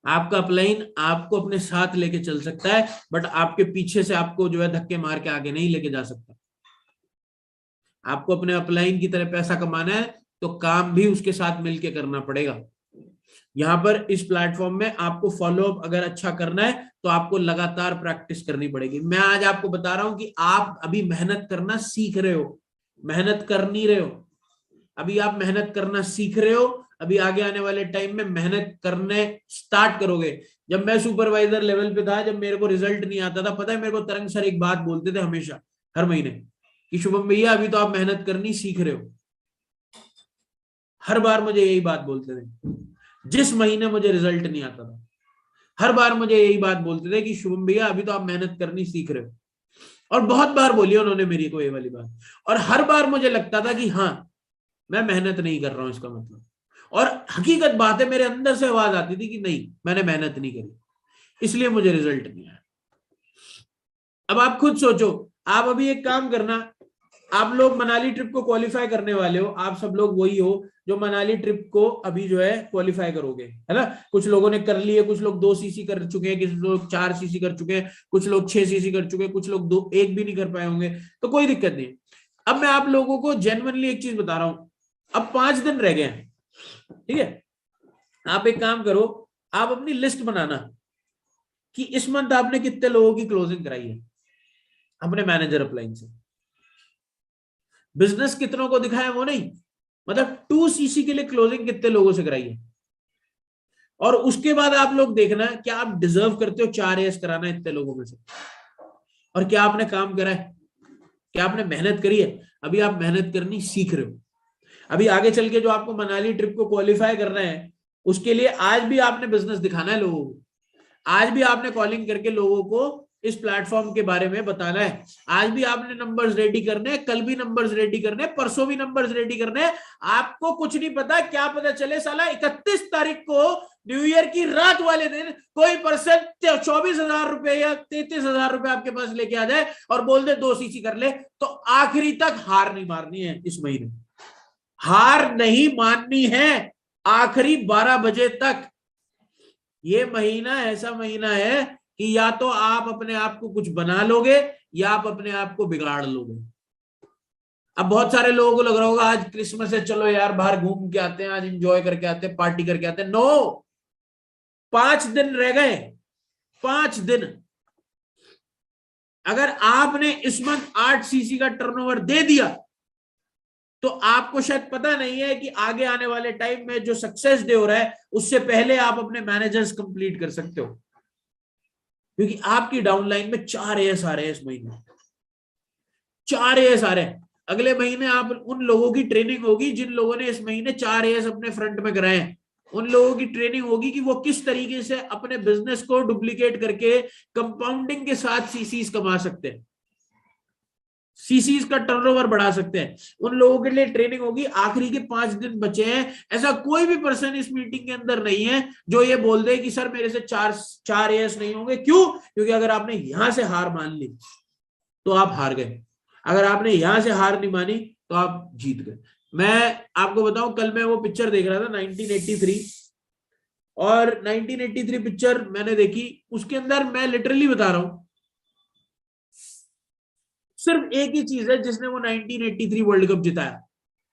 आपका अपलाइन आपको अपने साथ लेके चल सकता है, बट आपके पीछे से आपको जो है धक्के मार के आगे नहीं लेके जा सकता। आपको अपने अपलाइन की तरह पैसा कमाना है तो काम भी उसके साथ मिलके करना पड़ेगा। यहां पर इस प्लेटफॉर्म में आपको फॉलोअप अगर अच्छा करना है तो आपको लगातार प्रैक्टिस करनी पड़ेगी। मैं आज आपको बता रहा हूं कि आप अभी मेहनत करना सीख रहे हो, मेहनत कर नहीं रहे हो। अभी आप मेहनत करना सीख रहे हो, अभी आगे आने वाले टाइम में मेहनत करने स्टार्ट करोगे। जब मैं सुपरवाइजर लेवल पे था, जब मेरे को रिजल्ट नहीं आता था, पता है मेरे को तरंग सर एक बात बोलते थे हमेशा हर महीने कि शुभम भैया अभी तो आप मेहनत करनी सीख रहे हो। हर बार मुझे यही बात बोलते थे, जिस महीने मुझे रिजल्ट नहीं आता था हर बार मुझे यही बात बोलते थे कि शुभम भैया अभी तो आप मेहनत करनी सीख रहे हो। और बहुत बार बोली उन्होंने मेरी को ये वाली बात, और हर बार मुझे लगता था कि हाँ मैं मेहनत नहीं कर रहा हूं इसका मतलब। और हकीकत बात है मेरे अंदर से आवाज आती थी कि नहीं मैंने मेहनत नहीं करी, इसलिए मुझे रिजल्ट नहीं आया। अब आप खुद सोचो, आप अभी एक काम करना, आप लोग मनाली ट्रिप को क्वालिफाई करने वाले हो, आप सब लोग वही हो जो मनाली ट्रिप को अभी जो है क्वालिफाई करोगे, है ना। कुछ लोगों ने कर लिए, कुछ लोग 2 सीसी कर चुके हैं, कुछ लोग 4 सीसी कर चुके हैं, कुछ लोग 6 सीसी कर चुके हैं, कुछ लोग 2 1 भी नहीं कर पाए होंगे, तो कोई दिक्कत नहीं। अब मैं आप लोगों को जेन्युइनली एक चीज बता रहा हूं, अब 5 दिन रह गए हैं, ठीक है। आप एक काम करो, आप अपनी लिस्ट बनाना कि इस मंथ आपने कितने लोगों की क्लोजिंग कराई है अपने मैनेजर अपलाइन से। बिजनेस कितनों को दिखाया वो नहीं, मतलब 2 सीसी के लिए क्लोजिंग कितने लोगों से कराई है। और उसके बाद आप लोग देखना क्या आप डिजर्व करते हो 4 एस कराना इतने लोगों में से, और क्या आपने काम करा है, क्या आपने मेहनत करी है। अभी आप मेहनत करनी सीख रहे हो। अभी आगे चल के जो आपको मनाली ट्रिप को क्वालिफाई करना है, उसके लिए आज भी आपने बिजनेस दिखाना है लोगों को। आज भी आपने कॉलिंग करके लोगों को इस प्लेटफॉर्म के बारे में बताना है। आज भी आपने नंबर्स रेडी करने हैं, कल भी नंबर्स रेडी करने हैं, परसों भी नंबर्स रेडी करने हैं। आपको कुछ नहीं पता, क्या पता चले साला 31 तारीख को न्यू ईयर की रात वाले दिन कोई पर्सन 24,000 रुपए या 33,000 रुपए आपके पास लेके आ जाए और बोल दे 2 सीसी कर ले। तो आखिरी तक हार नहीं मारनी है, इस महीने हार नहीं माननी है, आखिरी 12 बजे तक। ये महीना ऐसा महीना है कि या तो आप अपने आप को कुछ बना लोगे या आप अपने आप को बिगाड़ लोगे। अब बहुत सारे लोगों को लग रहा होगा आज क्रिसमस है, चलो यार बाहर घूम के आते हैं, आज एंजॉय करके आते हैं, पार्टी करके आते हैं। नो, 5 दिन रह गए, 5 दिन। अगर आपने इस मंथ 8 सीसी का टर्नओवर दे दिया तो आपको शायद पता नहीं है कि आगे आने वाले टाइम में जो सक्सेस डे हो रहा है उससे पहले आप अपने मैनेजर्स कंप्लीट कर सकते हो, क्योंकि आपकी डाउनलाइन में 4 एस आ रहे हैं इस महीने, 4 एस आ रहे हैं। अगले महीने आप उन लोगों की ट्रेनिंग होगी जिन लोगों ने इस महीने 4 एस अपने फ्रंट में कराए हैं। उन लोगों की ट्रेनिंग होगी कि वो किस तरीके से अपने बिजनेस को डुप्लीकेट करके कंपाउंडिंग के साथ सीसीज कमा सकते हैं, सीसीज का टर्नओवर बढ़ा सकते हैं। उन लोगों के लिए ट्रेनिंग होगी। आखिरी के 5 दिन बचे हैं। ऐसा कोई भी पर्सन इस मीटिंग के अंदर नहीं है जो ये बोल दे कि सर मेरे से 4 एस नहीं होंगे। क्यों? क्योंकि अगर आपने यहां से हार मान ली तो आप हार गए, अगर आपने यहां से हार नहीं मानी तो आप जीत गए। मैं आपको बताऊं, कल मैं वो पिक्चर देख रहा था 1983, और 1983 पिक्चर मैंने देखी, उसके अंदर मैं लिटरली बता रहा हूं सिर्फ एक ही चीज है जिसने वो 1983 वर्ल्ड कप जिताया,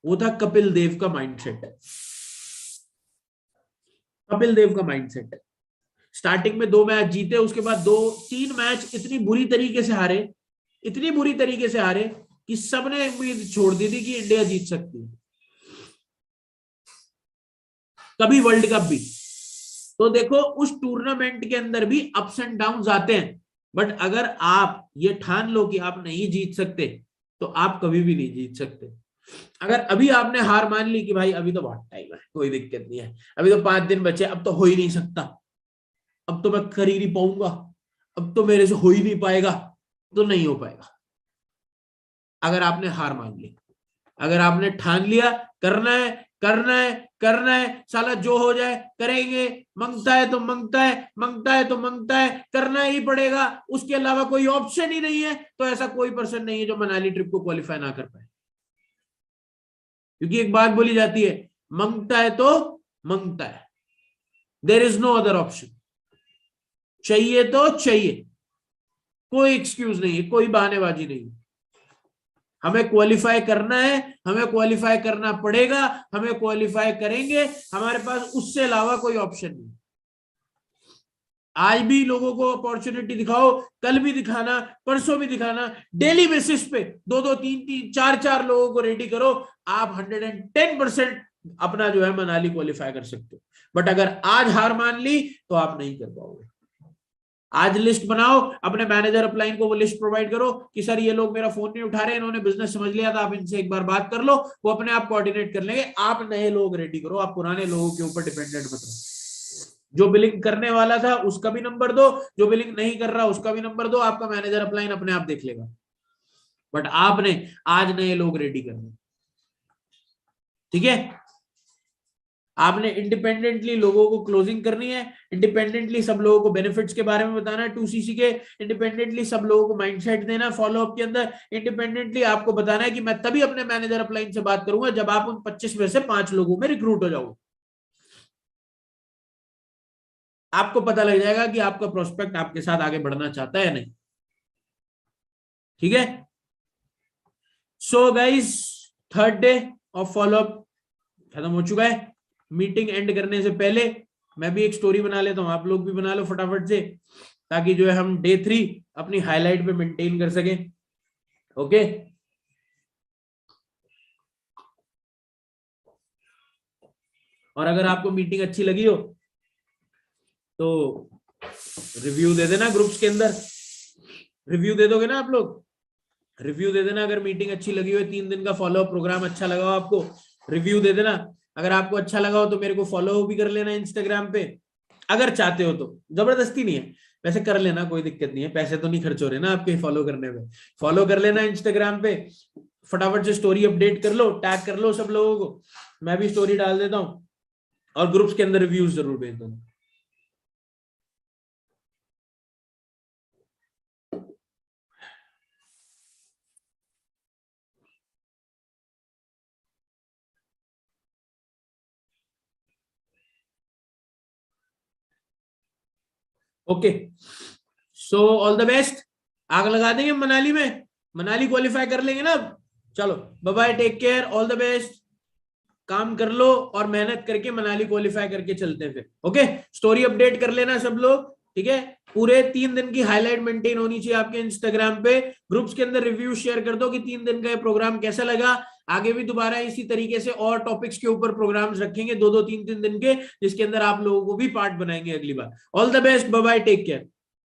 वो था कपिल देव का माइंडसेट। कपिल देव का माइंडसेट। स्टार्टिंग में 2 मैच जीते, उसके बाद 2-3 मैच इतनी बुरी तरीके से हारे, इतनी बुरी तरीके से हारे कि सबने उम्मीद छोड़ दी थी कि इंडिया जीत सकती है, कभी वर्ल्ड कप भी। तो देखो उस टूर्नामेंट के अंदर भी अप्स एंड डाउन आते हैं, बट अगर आप ये ठान लो कि आप नहीं जीत सकते तो आप कभी भी नहीं जीत सकते। अगर अभी आपने हार मान ली कि भाई अभी तो बहुत टाइम है, कोई दिक्कत नहीं है, अभी तो 5 दिन बचे, अब तो हो ही नहीं सकता, अब तो मैं कर ही नहीं पाऊंगा, अब तो मेरे से हो ही नहीं पाएगा, तो नहीं हो पाएगा। अगर आपने हार मान ली, अगर आपने ठान लिया करना है, करना है साला, जो हो जाए करेंगे, मांगता है तो मांगता है, मांगता है तो मांगता है, करना ही पड़ेगा, उसके अलावा कोई ऑप्शन ही नहीं है। तो ऐसा कोई पर्सन नहीं है जो मनाली ट्रिप को क्वालिफाई ना कर पाए, क्योंकि एक बात बोली जाती है, मांगता है तो मांगता है, there is no other option. चाहिए तो चाहिए, कोई एक्सक्यूज नहीं है, कोई बहानेबाजी नहीं। हमें क्वालिफाई करना है, हमें क्वालिफाई करना पड़ेगा, हमें क्वालिफाई करेंगे, हमारे पास उससे अलावा कोई ऑप्शन नहीं। आज भी लोगों को अपॉर्चुनिटी दिखाओ, कल भी दिखाना, परसों भी दिखाना, डेली बेसिस पे 2-2, 3-3, 4-4 लोगों को रेडी करो, आप 110% अपना जो है मनाली क्वालिफाई कर सकते हो। बट अगर आज हार मान ली तो आप नहीं कर पाओगे। आज लिस्ट बनाओ, अपने मैनेजर अपलाइन को वो लिस्ट प्रोवाइड करो कि सर ये लोग मेरा फोन नहीं उठा रहे, इन्होंने बिजनेस समझ लिया था, आप इनसे एक बार बात कर लो, वो अपने आप कोऑर्डिनेट कर लेंगे। आप नए लोग रेडी करो, आप पुराने लोगों के ऊपर डिपेंडेंट मत रहो। जो बिलिंग करने वाला था उसका भी नंबर दो, जो बिलिंग नहीं कर रहा उसका भी नंबर दो, आपका मैनेजर अपलाइन अपने आप देख लेगा। बट आपने आज नए लोग रेडी करने, ठीक है? आपने इंडिपेंडेंटली लोगों को क्लोजिंग करनी है, इंडिपेंडेंटली सब लोगों को बेनिफिट्स के बारे में बताना है 2CC के, इंडिपेंडेंटली सब लोगों को माइंडसेट देना फॉलोअप के अंदर, इंडिपेंडेंटली आपको बताना है कि मैं तभी अपने मैनेजर अपलाइन से बात करूंगा जब आप उन 25 में से 5 लोगों में रिक्रूट हो जाओगे। आपको पता लग जाएगा कि आपका प्रोस्पेक्ट आपके साथ आगे बढ़ना चाहता है या नहीं, ठीक है? So guys, third day of follow up खत्म हो चुका है। मीटिंग एंड करने से पहले मैं भी एक स्टोरी बना लेता हूं, आप लोग भी बना लो फटाफट से, ताकि जो है हम डे 3 अपनी हाईलाइट पे मेंटेन कर सकें। ओके, और अगर आपको मीटिंग अच्छी लगी हो तो रिव्यू दे देना ग्रुप्स के अंदर, रिव्यू दे दोगे ना आप लोग? रिव्यू दे देना अगर मीटिंग अच्छी लगी हो, 3 दिन का फॉलोअप प्रोग्राम अच्छा लगा हो आपको, रिव्यू दे देना। अगर आपको अच्छा लगा हो तो मेरे को फॉलो भी कर लेना इंस्टाग्राम पे, अगर चाहते हो तो, जबरदस्ती नहीं है, वैसे कर लेना, कोई दिक्कत नहीं है, पैसे तो नहीं खर्च हो रहे ना आपके फॉलो करने में। फॉलो कर लेना इंस्टाग्राम पे, फटाफट से स्टोरी अपडेट कर लो, टैग कर लो सब लोगों को, मैं भी स्टोरी डाल देता हूँ, और ग्रुप्स के अंदर रिव्यूज जरूर भेज दो। Okay, so all the best, आग लगा देंगे मनाली में, मनाली क्वालिफाई कर लेंगे ना। चलो bye bye, take care, all the best, काम कर लो और मेहनत करके मनाली क्वालिफाई करके चलते हैं फिर। ओके, स्टोरी अपडेट कर लेना सब लोग, ठीक है? पूरे 3 दिन की हाईलाइट मेंटेन होनी चाहिए आपके इंस्टाग्राम पे, ग्रुप्स के अंदर रिव्यू शेयर कर दो कि 3 दिन का ये प्रोग्राम कैसा लगा। आगे भी दोबारा इसी तरीके से और टॉपिक्स के ऊपर प्रोग्राम्स रखेंगे 2-2, 3-3 दिन के, जिसके अंदर आप लोगों को भी पार्ट बनाएंगे अगली बार। All the best, bye bye, take care.